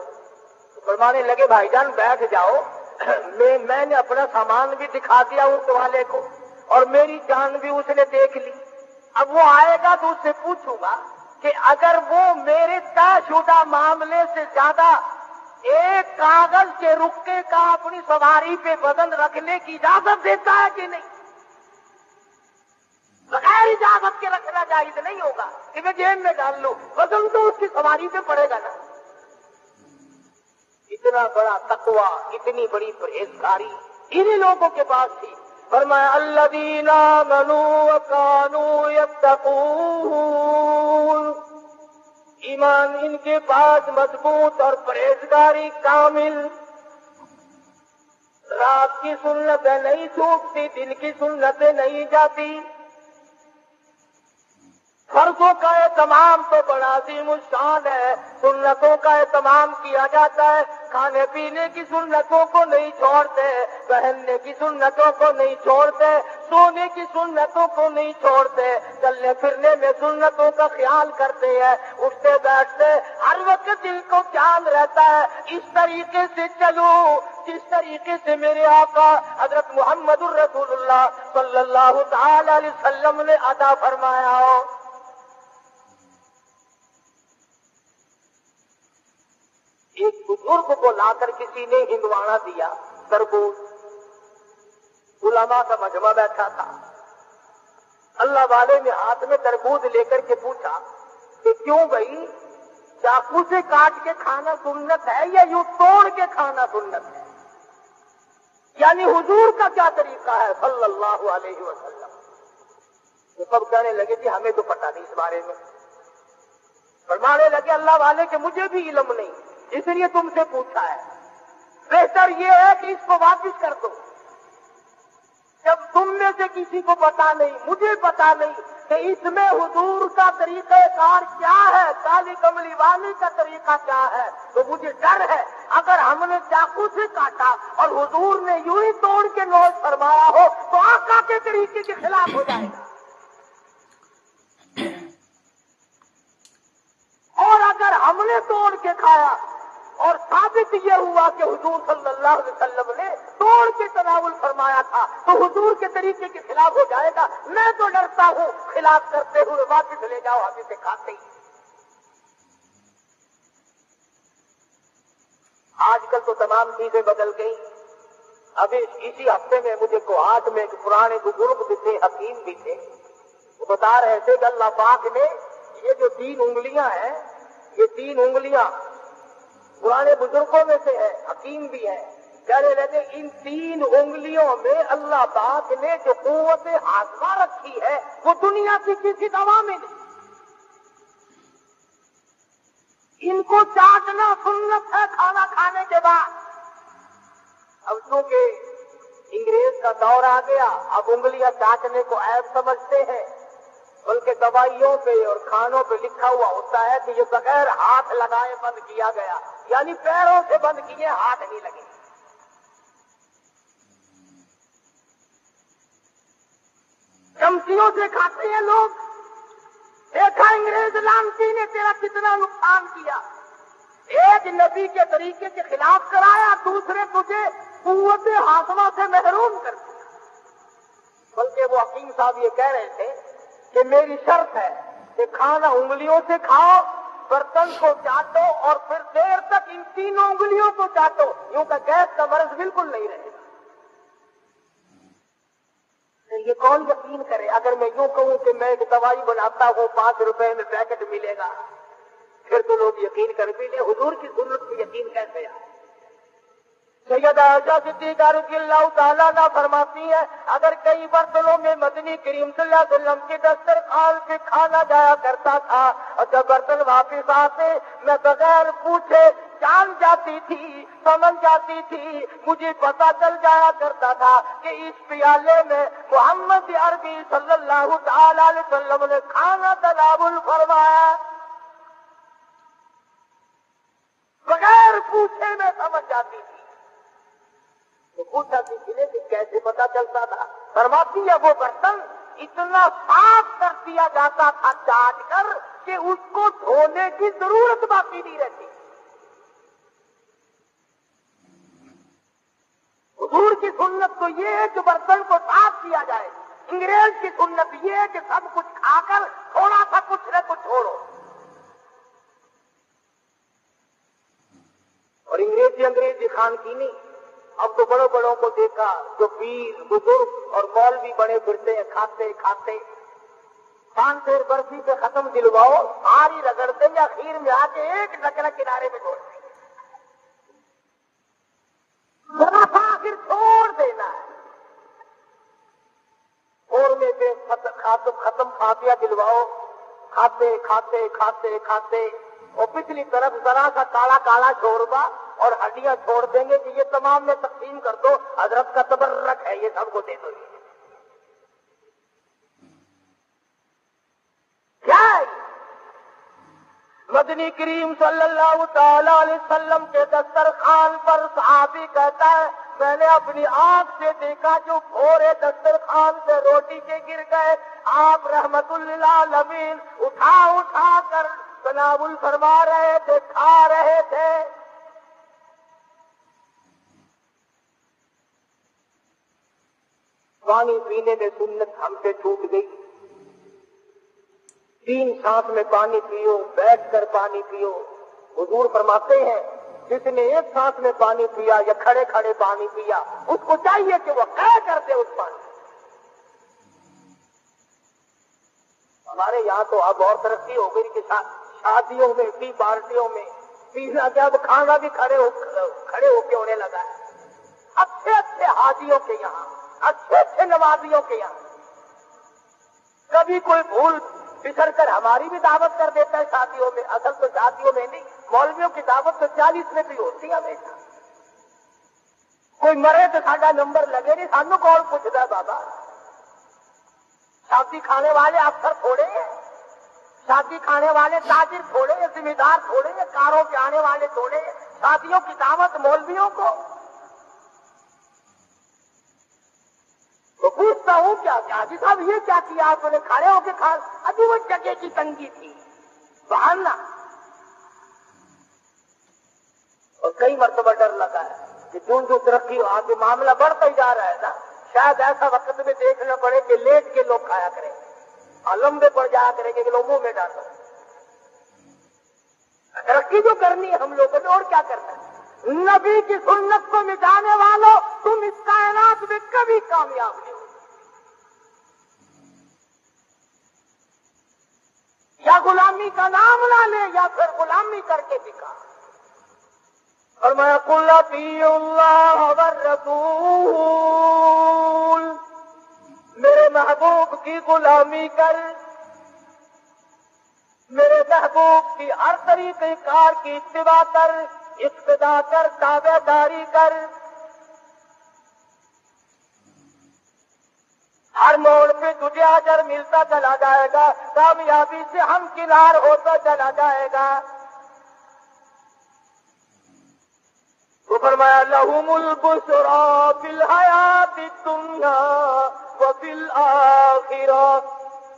فرمانے لگے بھائی جان بیٹھ جاؤ، میں نے اپنا سامان بھی دکھا دیا اونٹ والے کو، اور میری جان بھی اس نے دیکھ لی۔ اب وہ آئے گا تو اس سے پوچھوں گا کہ اگر وہ میرے طے شدہ معاملے سے زیادہ ایک کاغذ کے رکے کا اپنی سواری پہ بدن رکھنے کی اجازت دیتا ہے کہ نہیں؟ بغیر اجازت کے رکھنا جائز نہیں ہوگا کہ میں جیب میں ڈال لوں، بدن تو اس کی سواری پہ پڑے گا نا۔ اتنا بڑا تقویٰ، اتنی بڑی پرہیزگاری انہی لوگوں کے پاس تھی۔ فرمایا الذین آمنوا وکانوا یتقون، ایمان ان کے پاس مضبوط اور پرہیزگاری کامل۔ رات کی سنتیں نہیں چھوٹتی، دن کی سنتیں نہیں جاتی، فرضوں کا اہتمام تو بڑا عظیم الشان ہے، سنتوں کا اہتمام کیا جاتا ہے، کھانے پینے کی سنتوں کو نہیں چھوڑتے، پہننے کی سنتوں کو نہیں چھوڑتے، سونے کی سنتوں کو نہیں چھوڑتے، چلنے پھرنے میں سنتوں کا خیال کرتے ہیں، اٹھتے بیٹھتے ہر وقت دل کو خیال رہتا ہے اس طریقے سے چلوں جس طریقے سے میرے آقا حضرت محمد الرسول اللہ صلی اللہ تعالی علیہ وسلم نے عطا فرمایا ہو۔ ایک بزرگ کو لا کر کسی نے ہندوانا دیا، تربوز، علماء کا مجمع بیٹھا تھا، اللہ والے نے ہاتھ میں تربوز لے کر کے پوچھا کہ کیوں بھائی چاقو سے کاٹ کے کھانا سنت ہے یا یوں توڑ کے کھانا سنت ہے؟ یعنی حضور کا کیا طریقہ ہے صلی اللہ علیہ وسلم؟ تو سب کہنے لگے کہ ہمیں تو پتہ نہیں اس بارے میں۔ فرمانے لگے اللہ والے کہ مجھے بھی علم نہیں، اس لیے تم سے پوچھا ہے، بہتر یہ ہے کہ اس کو واپس کر دو۔ جب تم میں سے کسی کو پتا نہیں، مجھے پتا نہیں کہ اس میں حضور کا طریقہ کار کیا ہے، کالی کملی والی کا طریقہ کیا ہے، تو مجھے ڈر ہے اگر ہم نے چاقو سے کاٹا اور حضور نے یوں ہی توڑ کے نوش فرمایا ہو تو آقا کے طریقے کے خلاف ہو جائے گا، اور اگر ہم نے توڑ کے کھایا اور ثابت یہ ہوا کہ حضور صلی اللہ علیہ وسلم نے توڑ کے تناول فرمایا تھا تو حضور کے طریقے کے خلاف ہو جائے گا۔ میں تو ڈرتا ہوں خلاف کرتے ہوئے واپس لے جاؤ، ہم اسے کھاتے ہی۔ آج کل تو تمام چیزیں بدل گئی۔ ابھی اسی ہفتے میں مجھے کوہاٹ میں ایک پرانے بزرگ بھی تھے، حکیم بھی تھے، وہ بتا رہے تھے کہ اللہ پاک نے یہ جو 3 انگلیاں ہیں، یہ 3 انگلیاں پرانے بزرگوں میں سے ہے، حکیم بھی ہے، کہنے لگے ان 3 انگلیوں میں اللہ پاک نے جو قوت ہاضمہ رکھی ہے وہ دنیا کی کسی دوا میں نہیں۔ ان کو چاٹنا سنت ہے کھانا کھانے کے بعد۔ اب چونکہ انگریز کا دور آ گیا، اب انگلیاں چاٹنے کو عیب سمجھتے ہیں، بلکہ دوائیوں پہ اور کھانوں پہ لکھا ہوا ہوتا ہے کہ یہ بغیر ہاتھ لگائے بند کیا گیا، یعنی پیروں سے بند کیے، ہاتھ نہیں لگے۔ چمچیوں سے کھاتے ہیں لوگ، دیکھا انگریز لانتی نے تیرا کتنا نقصان کیا، ایک نبی کے طریقے کے خلاف کرایا، دوسرے تجھے قوت ہاضمہ سے محروم کر دیا۔ بلکہ وہ حکیم صاحب یہ کہہ رہے تھے کہ میری شرط ہے کہ کھانا انگلیوں سے کھاؤ، برتن کو چاٹو اور پھر دیر تک ان 3 انگلیوں کو چاٹو، یوں کہ گیس کا مرض بالکل نہیں رہے گا۔ یہ کون یقین کرے؟ اگر میں یوں کہوں کہ میں ایک دوائی بناتا ہوں 5 روپے میں پیکٹ ملے گا، پھر تو لوگ یقین کر بھی لیں، حضور کی سنت پہ یقین کیسے آئے؟ سیدہ عائشہ صدیقہ رضی اللہ تعالیٰ عنہا فرماتی ہے اگر کئی برتنوں میں مدنی کریم صلی اللہ علیہ وسلم کی دسترخوان سے کھانا جایا کرتا تھا اور جب برتن واپس آتے میں بغیر پوچھے جان جاتی تھی، سمجھ جاتی تھی، مجھے پتا چل جایا کرتا تھا کہ اس پیالے میں محمد عربی صلی اللہ تعالی علیہ وسلم نے کھانا تناول فرمایا۔ بغیر پوچھے میں سمجھ جاتی تھی۔ تو پوچھا کسی نے کہ کیسے پتا چلتا تھا؟ فرماتی ہے وہ برتن اتنا صاف کر دیا جاتا تھا چاٹ کر کہ اس کو دھونے کی ضرورت باقی نہیں رہتی۔ حضور کی سنت تو یہ ہے کہ برتن کو صاف کیا جائے، انگریز کی سنت یہ ہے کہ سب کچھ کھا کر تھوڑا سا کچھ نہ کچھ چھوڑو۔ اور انگریزی خان کی نہیں، اب تو بڑوں بڑوں کو دیکھا جو پیر بزرگ اور مولوی بڑے پھرتے ہیں، کھاتے کھاتے 5 برفی پہ ختم دلواؤ، ساری رگڑتے یا خیر میں آ کے ایک ڈھکنا کنارے میں چھوڑتے ہیں، ذرا سا آخر چھوڑ دینا ہے، اور میں سے ختم فاتحہ دلواؤ، کھاتے کھاتے کھاتے کھاتے اور پچھلی طرف ذرا سا کالا کالا چھوڑ اور ہڈیاں چھوڑ دیں گے کہ یہ تمام میں تقسیم کر دو، حضرت کا تبرک ہے، یہ سب کو دے دو۔ کیا ہے مدنی کریم صلی اللہ تعالی علیہ وسلم کے دسترخوان پر صحابی کہتا ہے میں نے اپنی آنکھ سے دیکھا جو بھورے دسترخوان سے روٹی کے گر گئے، آپ رحمت للعالمین اٹھا اٹھا کر تناول فرما رہے تھے، کھا رہے تھے۔ پانی پینے میں سنت ہم سے چھوٹ گئی۔ 3 سانس میں پانی پیو، بیٹھ کر پانی پیو۔ حضور فرماتے ہیں جس نے 1 سانس میں پانی پیا یا کھڑے کھڑے پانی پیا اس کو چاہیے کہ وہ قے کر دے اس پانی۔ ہمارے یہاں تو اب اور ترقی ہو گئی کہ شادیوں میں بھی پارٹیوں میں پینا کیا اب کھانا بھی کھڑے ہو کے ہونے لگا ہے۔ اچھے اچھے حاجیوں کے یہاں، اچھے اچھے نوازیوں کے یہاں کبھی کوئی بھول بسر کر ہماری بھی دعوت کر دیتا ہے شادیوں میں۔ اصل تو شادیوں میں نہیں، مولویوں کی دعوت تو 40 میں بھی ہوتی ہے ہمیشہ۔ کوئی مرے تو ساڈا نمبر لگے نہیں، سانو کون پوچھتا ہے بابا؟ شادی کھانے والے افسر تھوڑے ہیں، شادی کھانے والے تاجر تھوڑے ہیں، ذمہ دار تھوڑے ہیں، کاروں پہ آنے والے تھوڑے ہیں۔ شادیوں کی دعوت مولویوں کو تو پوچھتا ہوں کیا حاجی صاحب یہ کیا کیا آپ نے؟ کھڑے ہو کے کھا، ابھی وہ جگہ کی تنگی تھی بہانا۔ اور کئی مرتبہ ڈر لگا ہے کہ جو ترقی آگے معاملہ بڑھتا ہی جا رہا ہے نا، شاید ایسا وقت میں دیکھنا پڑے کہ لیٹ کے لوگ کھایا کریں اور لمبے پڑ جایا کریں کہ لوگوں میں ڈال دو۔ ترقی جو کرنی ہے ہم لوگوں نے، اور کیا کرنا ہے؟ نبی کی سنت کو مٹانے والوں تم اس کائنات میں کبھی کامیاب نہیں ہو۔ یا غلامی کا نام نہ لے یا پھر غلامی کر کے دکھا۔ فرمایا قل اطیعوا اللہ والرسول، میرے محبوب کی غلامی کر، میرے محبوب کی ہر طریقے کار کی اتباع کر، اقتداء کر، تابع داری کر۔ ہر موڑ پہ تجھے اجر ملتا چلا جائے گا، کامیابی سے ہمکنار ہوتا چلا جائے گا۔ تو فرمایا لہم البشری فی الحیات الدنیا وفی الآخرہ،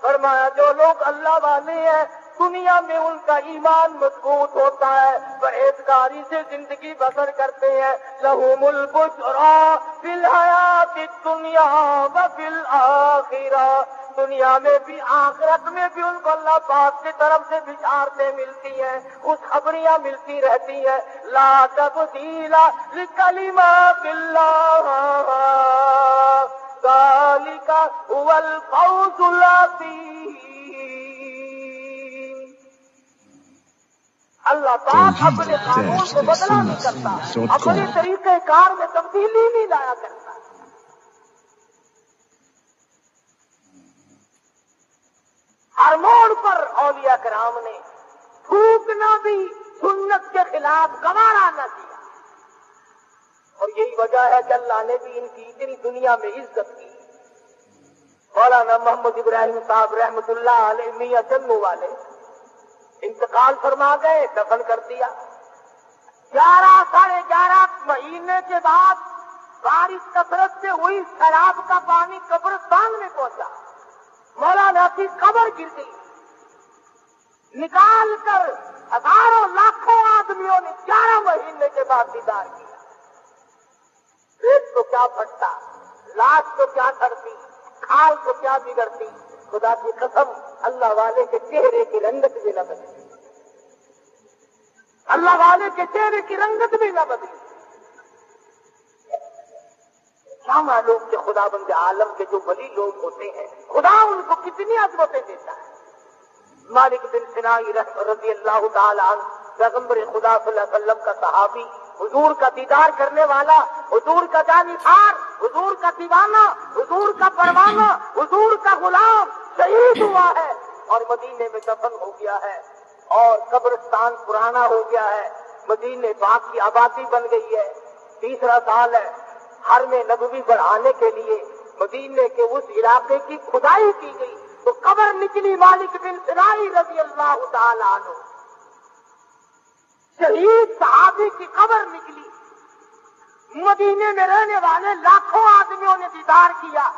فرمایا جو لوگ اللہ والے ہیں دنیا میں ان کا ایمان مضبوط ہوتا ہے، پرہیزگاری سے زندگی بسر کرتے ہیں۔ لہم البشری فی الحیات الدنیا وفی الآخرہ، دنیا میں بھی آخرت میں بھی ان کو اللہ پاک کی طرف سے بشارتیں ملتی ہیں، خوشخبریاں ملتی رہتی ہیں۔ لا تبدیل لکلمات اللہ ذالک هو الفوز العظیم۔ اللہ پاک اپنے قانون کو بدلا نہیں کرتا، اپنے طریقہ کار میں تبدیلی نہیں لایا کرتا۔ ہر موڑ پر اولیاء کرام نے تھوکنا بھی سنت کے خلاف گوارا نہ کیا، اور یہی وجہ ہے کہ اللہ نے بھی ان کی اتنی دنیا میں عزت کی۔ مولانا محمد ابراہیم صاحب رحمت اللہ علیہ میاں جنو والے انتقال فرما گئے، دفن کر دیا۔ 11 ساڑھے 11 مہینے کے بعد بارش کثرت سے ہوئی، سیلاب کا پانی قبرستان میں پہنچا، مولانا کی قبر گر گئی، نکال کر ہزاروں لاکھوں آدمیوں نے 11 مہینے کے بعد دیدار کیا۔ پیٹ تو کیا پھٹتا، لاش تو کیا سڑتی، کھال تو کیا بگڑتی، خدا کی قسم اللہ والے کے چہرے کی رنگت بھی نہ بدلی، اللہ والے کے چہرے کی رنگت بھی نہ بدلی۔ کیا معلوم کہ خدا بند عالم کے جو ولی لوگ ہوتے ہیں خدا ان کو کتنی عظمتیں دیتا ہے۔ مالک بن سنائی رضی اللہ تعالی عنہ پیغمبر خدا صلی اللہ علیہ وسلم کا صحابی، حضور کا دیدار کرنے والا، حضور کا جانثار، حضور کا دیوانہ، حضور کا پروانہ، حضور کا غلام شہید ہوا ہے اور مدینے میں دفن ہو گیا ہے، اور قبرستان پرانا ہو گیا ہے، مدینے پاک کی آبادی بن گئی ہے، 3را سال ہے، حرم نبوی بڑھانے کے لیے مدینے کے اس علاقے کی کھدائی کی گئی تو قبر نکلی مالک بن سنائی رضی اللہ تعالی عنہ۔ شہید صحابی کی قبر نکلی، مدینے میں رہنے والے لاکھوں آدمیوں نے دیدار کیا،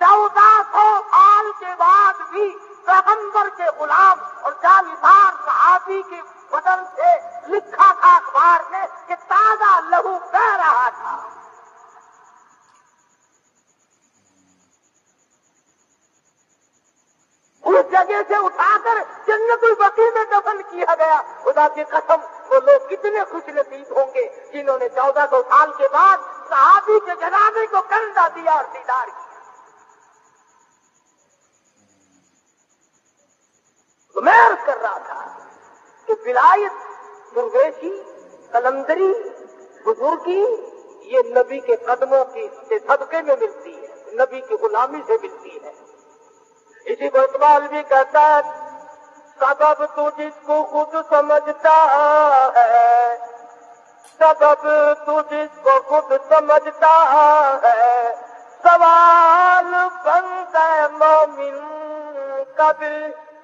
1400 سال کے بعد بھی پیغمبر کے غلام اور جانثار صحابی کے بدن سے لکھا تھا اخبار نے کہ تازہ لہو بہ رہا تھا۔ اس جگہ سے اٹھا کر جنت البقیع میں دفن کیا گیا۔ خدا کی قسم، وہ لوگ کتنے خوش نصیب ہوں گے جنہوں نے 1400 سال کے بعد صحابی کے جنازے کو کندھا دیا اور دیدار کیا۔ تو میں عرض کر رہا تھا کہ ولایت، درویشی، قلندری، بزرگی یہ نبی کے قدموں کی صدقے میں ملتی ہے، نبی کی غلامی سے ملتی ہے۔ اسی کو اقبال بھی کہتا ہے، سبب تو جس کو خود سمجھتا ہے، سبب تو جس کو خود سمجھتا ہے، سوال بنتا ہے مومن قبل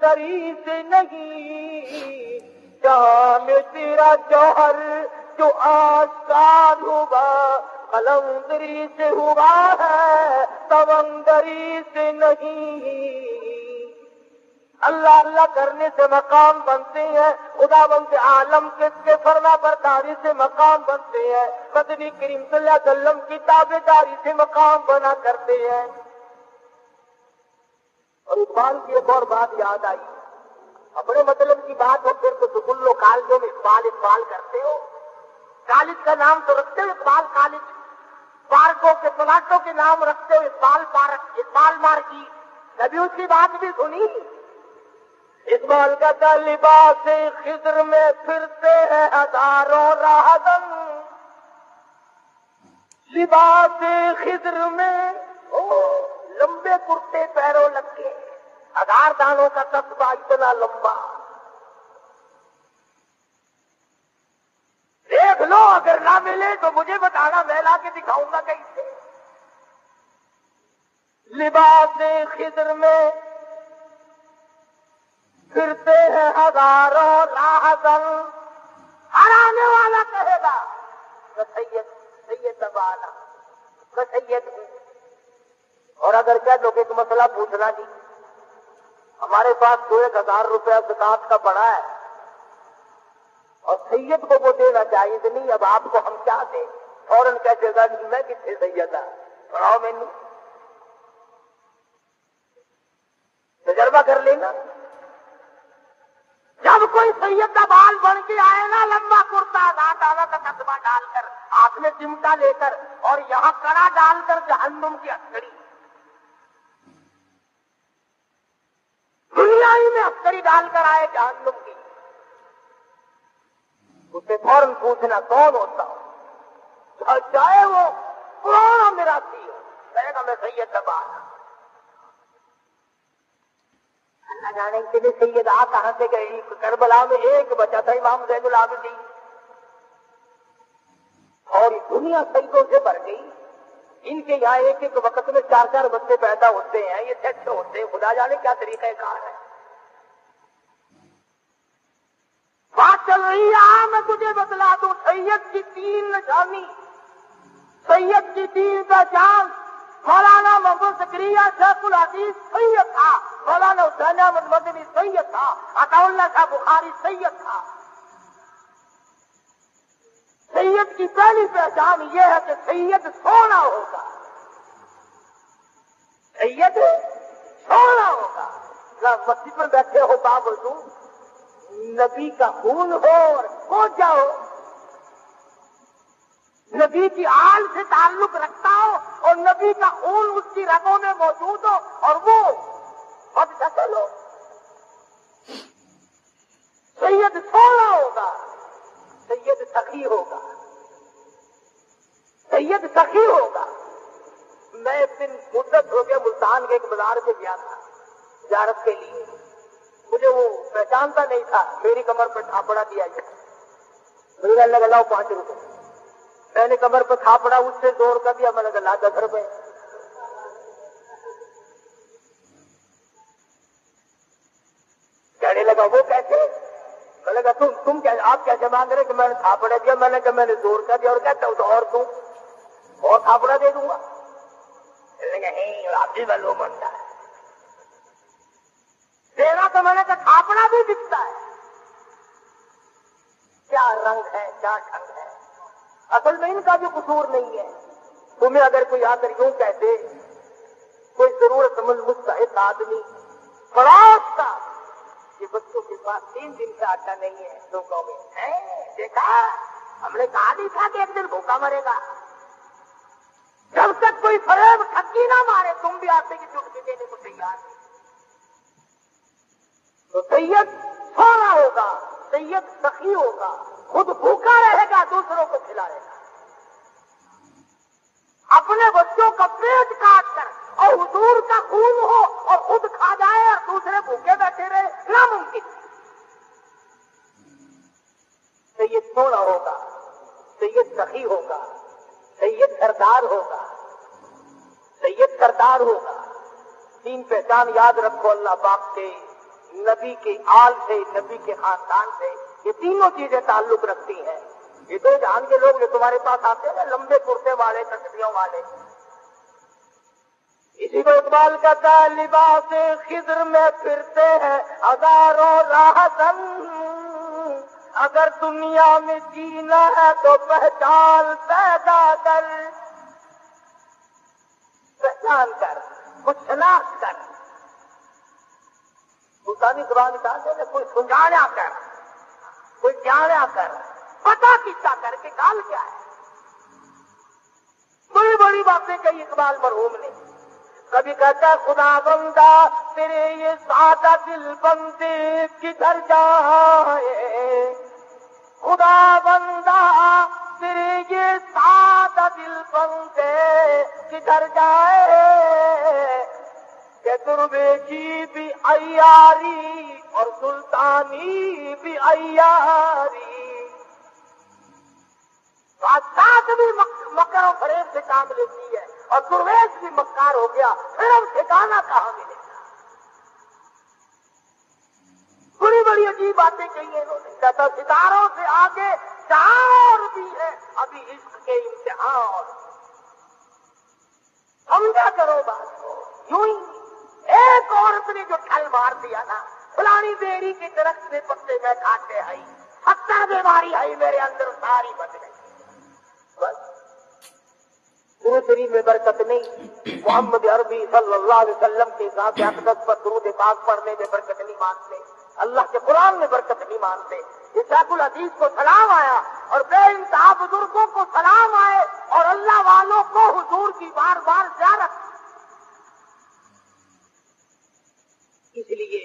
تری سے نہیں، جہاں میں تیرا جوہر جو آسان ہوا قلندری سے ہوا ہے، سمندری سے نہیں۔ اللہ اللہ کرنے سے مقام بنتے ہیں، خدا بند عالم کے فرما برداری سے مقام بنتے ہیں، مدنی کریم صلی اللہ علیہ وسلم کی تابعداری سے مقام بنا کرتے ہیں۔ اور اقبال کی ایک اور بات یاد آئی، اپنے مطلب کی بات ہو پھر تو سکولوں کالجوں میں اقبال کرتے ہو، کالج کا نام تو رکھتے ہو اقبال کالج، پارکوں کے پلاٹوں کے نام رکھتے ہو اقبال پارک، اقبال مارکیٹ، کبھی اس کی بات بھی سنی؟ اقبال کا لباس خضر میں پھرتے ہیں ہزاروں راہدن، لباس خضر میں لمبے کرتے پیروں لگ کے، 1000 دانوں کا قصبہ اتنا لمبا، دیکھ لو، اگر نہ ملے تو مجھے بتانا، میں لا کے دکھاؤں گا کہیں سے۔ لباس خضر میں پھرتے ہیں ہزاروں راہزن، ہر آنے والا کہے گا سید ابانا میں سید ہوں، اور اگر کہہ دو کہ ایک مسئلہ پوچھنا نہیں، ہمارے پاس 1000 روپیہ زکات کا پڑا ہے اور سید کو وہ دینا چاہیے کہ نہیں، اب آپ کو ہم کیا دیں؟ فوراً کہتے گا نہیں، میں کتنے سید ہے، پڑھاؤ میں نہیں، تجربہ کر لینا۔ جب کوئی سید کا بال بن کے آئے نا، لمبا کرتا، 1000 دانوں کا قصبہ ڈال کر، ہاتھ میں چمٹا لے کر، اور یہاں کڑا ڈال کر جہنم کی عسکری، دنیا ہی میں عسکری ڈال کر آئے جہنم کی، اسے فوراً پوچھنا کون ہوتا ہو، چاہے وہ پرانا میرا سی ہو، کہے گا میں سید ابانا۔ اللہ جانے کے لیے سید آ کہاں سے گئے؟ کربلا میں ایک بچا تھا امام زین العابدین، اور دنیا سیدوں سے بھر گئی، ان کے یہاں ایک ایک وقت میں 4 بچے پیدا ہوتے ہیں، یہ سیٹ ہوتے ہیں، خدا جانے کیا طریقہ کار ہے۔ بات چل رہی ہے، میں تجھے بتلا دوں، سید کی 3 نشانی، سید کی 3 پہچان۔ مولانا محمد زکریا شیخ الحدیث سید تھا، مولانا حسین احمد مدنی سید تھا، عطا اللہ شاہ بخاری سید تھا۔ سید کی پہلی پہچان یہ ہے کہ سید سونا ہوگا، سید سونا ہوگا۔ مسجد پر بیٹھے ہو باوضو، نبی کا خون ہو اور پہنچ جاؤ، نبی کی آل سے تعلق رکھتا ہو اور نبی کا خون اس کی رگوں میں موجود ہو، اور وہ بد شکل ہو، سید سونا ہوگا، سید سخی ہوگا، سید سخی ہوگا۔ میں ایک دن مدت ہو گیا ملتان کے ایک بازار سے گیا تھا تجارت کے لیے، مجھے وہ پہچانتا نہیں تھا، میری کمر پر تھاپڑا دیا گیا، مجھے اللہ لاؤ 5 روپے، میں نے کمر پر تھاپڑا اس سے زور کر دیا، میں نے کہا 10 روپے، کہنے لگا وہ کیسے؟ میں نے لگا تم کیا آپ کیسے مانگ رہے کہ میں نے تھاپڑا دیا؟ میں نے کہا میں نے زور کا دیا. اور کہتا ہوں تو اور تم اور تھاپڑا دے دوں گا. آپ بھی بلو بنتا ہے تیرا تو میں نے کہا تھاپڑا بھی دکھتا ہے. کیا رنگ ہے کیا ڈھنگ ہے. اصل میں ان کا بھی قصور نہیں ہے. تمہیں اگر کوئی آ کر یوں کہتے کوئی ضرورت مند مستحق آدمی پڑوس کا کہ بچوں کے پاس 3 دن سے آٹا نہیں ہے تو کہو گے دیکھا ہم نے کہا نہیں تھا کہ ایک دن بھوکا مرے گا. جب تک کوئی فریب ٹھکی نہ مارے تم بھی آتے کی چٹکی دینے کو تیار نہیں. تو سید سونا ہوگا, سید سخی ہوگا, خود بھوکا رہے گا, دوسروں کو کھلائے گا. اپنے بچوں کا پیٹ کاٹ کر اور حضور کا خون ہو اور خود کھا جائے اور دوسرے بھوکے بیٹھے رہے, ناممکن. سید سونا ہوگا, سید سخی ہوگا, سید سردار ہوگا, سید سردار ہوگا. 3 پہچان یاد رکھو اللہ پاک سے, نبی کے آل سے, نبی کے خاندان سے. یہ تینوں چیزیں تعلق رکھتی ہیں. یہ 2 جہان کے لوگ جو تمہارے پاس آتے ہیں لمبے کرتے والے, کٹریوں والے, اسی کو اقبال کہتا ہے لباس خضر میں پھرتے ہیں ہزاروں راہزن. اگر دنیا میں جینا ہے تو پہچان پیدا کر, پہچان کر, کچھ شناخت کر. سلطانی زبان چاہتے ہیں کوئی سنجانا کر, کوئی جانا کر, پتا کسا کر کے گال کیا ہے. بڑی بڑی باتیں کہی اقبال مرحوم نے. کبھی کہتا ہے خدا بندہ تیرے یہ سادہ دل بندے کدھر جائے, خدا بندہ تیرے یہ سادہ دل بندے کدھر جائے. کہ درویشی بھی عیاری اور سلطانی بھی عیاری. بادشاہ بھی مکر و فریب سے کام لیتی ہے اور درویش بھی مکار ہو گیا, پھر اب ٹھکانا کہاں ملے گا. بڑی بڑی عجیب باتیں کہی انہوں نے. کہتا ستاروں سے آگے چار بھی ہے ابھی عشق کے امتحان. سمجھا کرو بات کو. یوں ہی ایک عورت نے جو ٹھل مار دیا نا, فلانی بیری کے درخت سے پتے میں کھاتے آئی, 70 بیماری آئی میرے اندر ساری بچ گئی. درود شریف میں برکت نہیں, محمد عربی صلی اللہ علیہ وسلم کے ذات اقدس پر درود پاک پڑھنے میں برکت نہیں مانتے, اللہ کے قرآن میں برکت نہیں مانتے. یہ شیخ الحدیث کو سلام آیا اور بے انتہا بزرگوں کو سلام آئے اور اللہ والوں کو حضور کی بار بار زیارت. اس لیے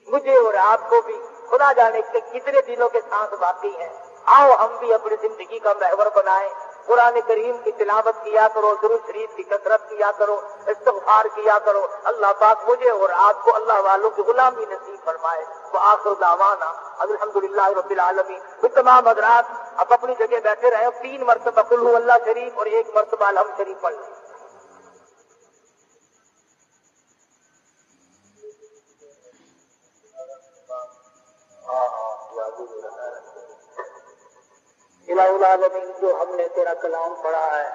مجھے اور آپ کو بھی خدا جانے کے کتنے دنوں کے ساتھ باقی ہیں. آؤ ہم بھی اپنی زندگی کا محور بنائیں. قرآن کریم کی تلاوت کیا کرو, درود شریف کی کثرت کیا کرو, استغفار کیا کرو. اللہ پاک مجھے اور آپ کو اللہ والوں کی غلامی نصیب فرمائے. وآخر دعوانا الحمدللہ رب العالمین. تمام حضرات اب اپنی جگہ بیٹھے رہے, 3 مرتبہ قل ھو اللہ شریف اور 1 مرتبہ الحمد شریف پڑھ لیں. الہ العالمین, جو ہم نے تیرا کلام پڑھا ہے,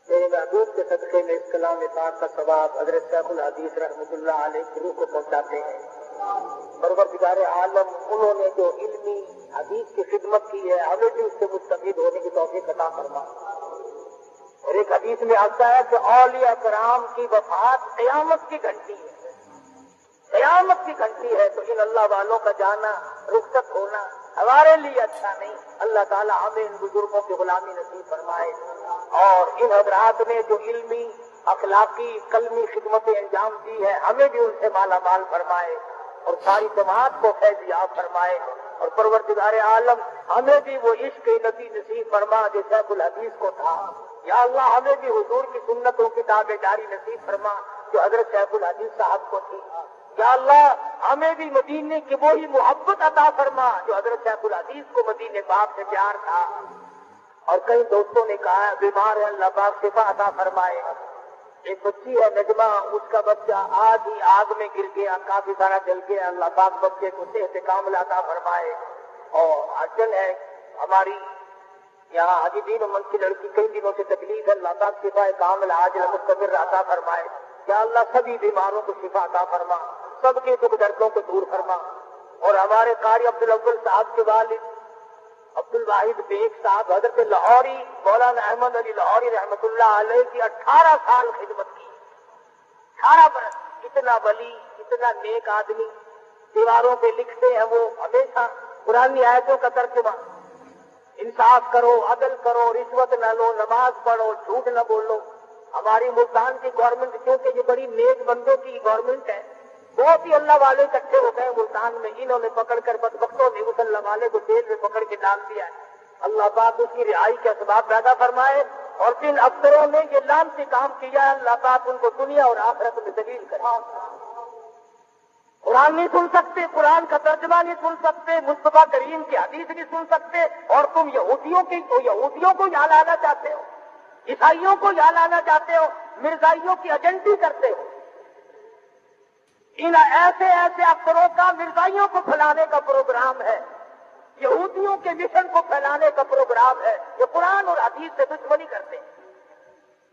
تیرے محبوب کے صدقے میں اس کلام پاک کا ثواب حضرت شیخ الحدیث رحمۃ اللہ علیہ کی روح کو پہنچاتے ہیں. پروردگار عالم, انہوں نے جو علمی حدیث کی خدمت کی ہے ہمیں بھی اس سے مستفید ہونے کی توفیق عطا فرما. اور ایک حدیث میں آتا ہے کہ اولیاء کرام کی وفات قیامت کی گھنٹی ہے, قیامت کی گھنٹی ہے. تو ان اللہ والوں کا جانا, رخصت ہونا ہمارے لیے اچھا نہیں. اللہ تعالیٰ ہمیں ان بزرگوں کی غلامی نصیب فرمائے اور ان حضرات نے جو علمی اخلاقی قلمی خدمتیں انجام دی ہے ہمیں بھی ان سے مالا مال فرمائے اور ساری جماعت کو فیض یاب فرمائے. اور پروردگار عالم ہمیں بھی وہ عشق نبی نصیب فرما جو شیخ الحدیث کو تھا. یا اللہ ہمیں بھی حضور کی سنتوں کی تابعداری نصیب فرما جو حضرت شیخ الحدیث صاحب کو تھی. یا اللہ ہمیں بھی مدینے کی وہی محبت عطا فرما جو حضرت شیخ الحدیث کو مدینے پاک سے پیار تھا. اور کئی دوستوں نے کہا ہے بیمار ہے, اللہ پاک شفا عطا فرمائے. ایک بچی ہے نجمہ، اس کا بچہ آج ہی آگ میں گر گیا، کافی سارا جل گیا، اللہ پاک بچے کو صحت کاملہ عطا فرمائے۔ اور ارجن ہے ہماری یہاں حاجی دین امن کی لڑکی، کئی دنوں سے تکلیف ہے، اللہ پاک شفا کاملہ عاجل مستمر عطا فرمائے۔ یا اللہ سبھی بیماروں کو شفا عطا فرما، سب کے دکھ دردوں کو دور فرما۔ اور ہمارے قاری عبدالاول صاحب کے والد عبد الواحد بیگ صاحب حضرت لاہوری مولانا احمد علی لاہوری رحمۃ اللہ علیہ کی 18 سال خدمت کی، 18 برس، اتنا ولی، اتنا نیک آدمی، دیواروں پہ لکھتے ہیں وہ ہمیشہ قرآنی آیتوں کا ترجمہ، انصاف کرو، عدل کرو، رشوت نہ لو، نماز پڑھو، جھوٹ نہ بولو۔ ہماری ملتان کی گورنمنٹ، کیونکہ یہ بڑی نیک بندوں کی گورنمنٹ ہے، بہت ہی اللہ والے اکٹھے ہو گئے ملتان میں، انہوں نے پکڑ کر بدبختوں نے اس اللہ والے کو جیل میں پکڑ کے ڈال دیا ہے۔ اللہ پاک اس کی رہائی کے اسباب پیدا فرمائے، اور جن افسروں نے یہ لعنتی کام کیا ہے اللہ پاک ان کو دنیا اور آخرت میں ذلیل کرے۔ قرآن نہیں سن سکتے، قرآن کا ترجمہ نہیں سن سکتے، مصطفیٰ کریم کی حدیث نہیں سن سکتے، اور تم یہودیوں کو یہاں لانا چاہتے ہو، عیسائیوں کو یہاں لانا چاہتے ہو، مرزائیوں کی ایجنٹی کرتے ہو۔ ان ایسے افسروں کا مرزائیوں کو پھیلانے کا پروگرام ہے، یہودیوں کے مشن کو پھیلانے کا پروگرام ہے، یہ قرآن اور حدیث سے دشمنی کرتے ہیں۔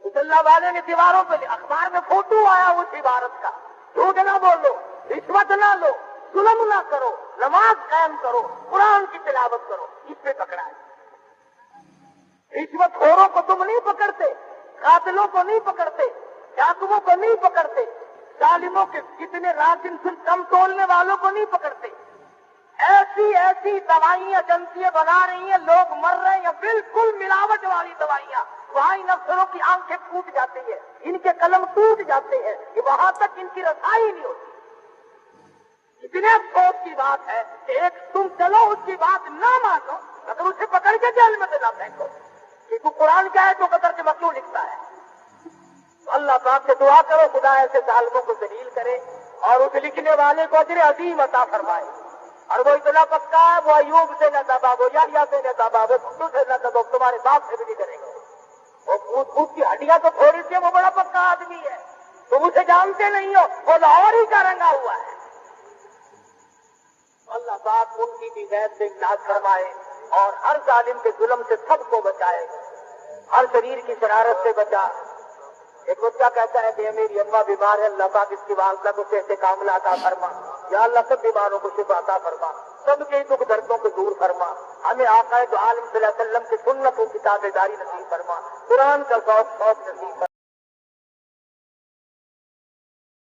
اس اللہ والے نے دیواروں پہ اخبار میں فوٹو آیا اس عبارت کا، جھوٹ نہ بولو، رشوت نہ لو، ظلم نہ کرو، نماز قائم کرو، قرآن کی تلاوت کرو، اس پہ پکڑا ہے۔ رشوت خوروں کو تم نہیں پکڑتے، قاتلوں کو نہیں پکڑتے، ڈاکوؤں کو نہیں پکڑتے، ظالموں کے جتنے راشن سے کم تولنے والوں کو نہیں پکڑتے۔ ایسی دوائیاں ایجنسیاں بنا رہی ہیں، لوگ مر رہے ہیں، بالکل ملاوٹ والی دوائیاں، وہاں ان افسروں کی آنکھیں ٹوٹ جاتی ہیں، ان کے قلم ٹوٹ جاتے ہیں کہ وہاں تک ان کی رسائی نہیں ہوتی۔ اتنے افسوس کی بات ہے کہ ایک تم چلو اس کی بات نہ مانو، اگر اسے پکڑ کے جیل میں نہ پھینکو کہ تو قرآن کیا ہے تو قدر کے مکیوں لکھتا ہے۔ تو اللہ پاک سے دعا کرو خدا ایسے ظالموں کو ذلیل کرے اور اس لکھنے والے کو اجر عظیم عطا فرمائے۔ اور وہ اتنا پکا ہے، وہ ایوب سے نہ دباؤ، وہ یحییٰ سے نہ دباؤ، وہ خود سے نہ دباؤ، تمہارے باپ سے بھی نہیں کرے گا۔ وہ خود کی ہڈیاں تو تھوڑی سی، وہ بڑا پکا آدمی ہے، تم اسے جانتے نہیں ہو، وہ لاہور ہی کا رنگا ہوا ہے۔ اللہ پاک ان کی بھی غیب سے امداد فرمائے اور ہر ظالم کے ظلم سے سب کو بچائے، ہر شریر کی شرارت سے بچا۔ ایک بچہ کہتا ہے کہ میری اماں بیمار ہے، اللہ پاک اس کی والدہ کو صحت کاملہ عطا فرما، یا اللہ سب بیماروں کو شفا عطا فرما، سب کے دکھ دردوں کو دور فرما، ہمیں آقا دو عالم صلی اللہ علیہ وسلم کی سنت و کتاب داری نصیب فرما، قرآن کا شوق نصیب فرما۔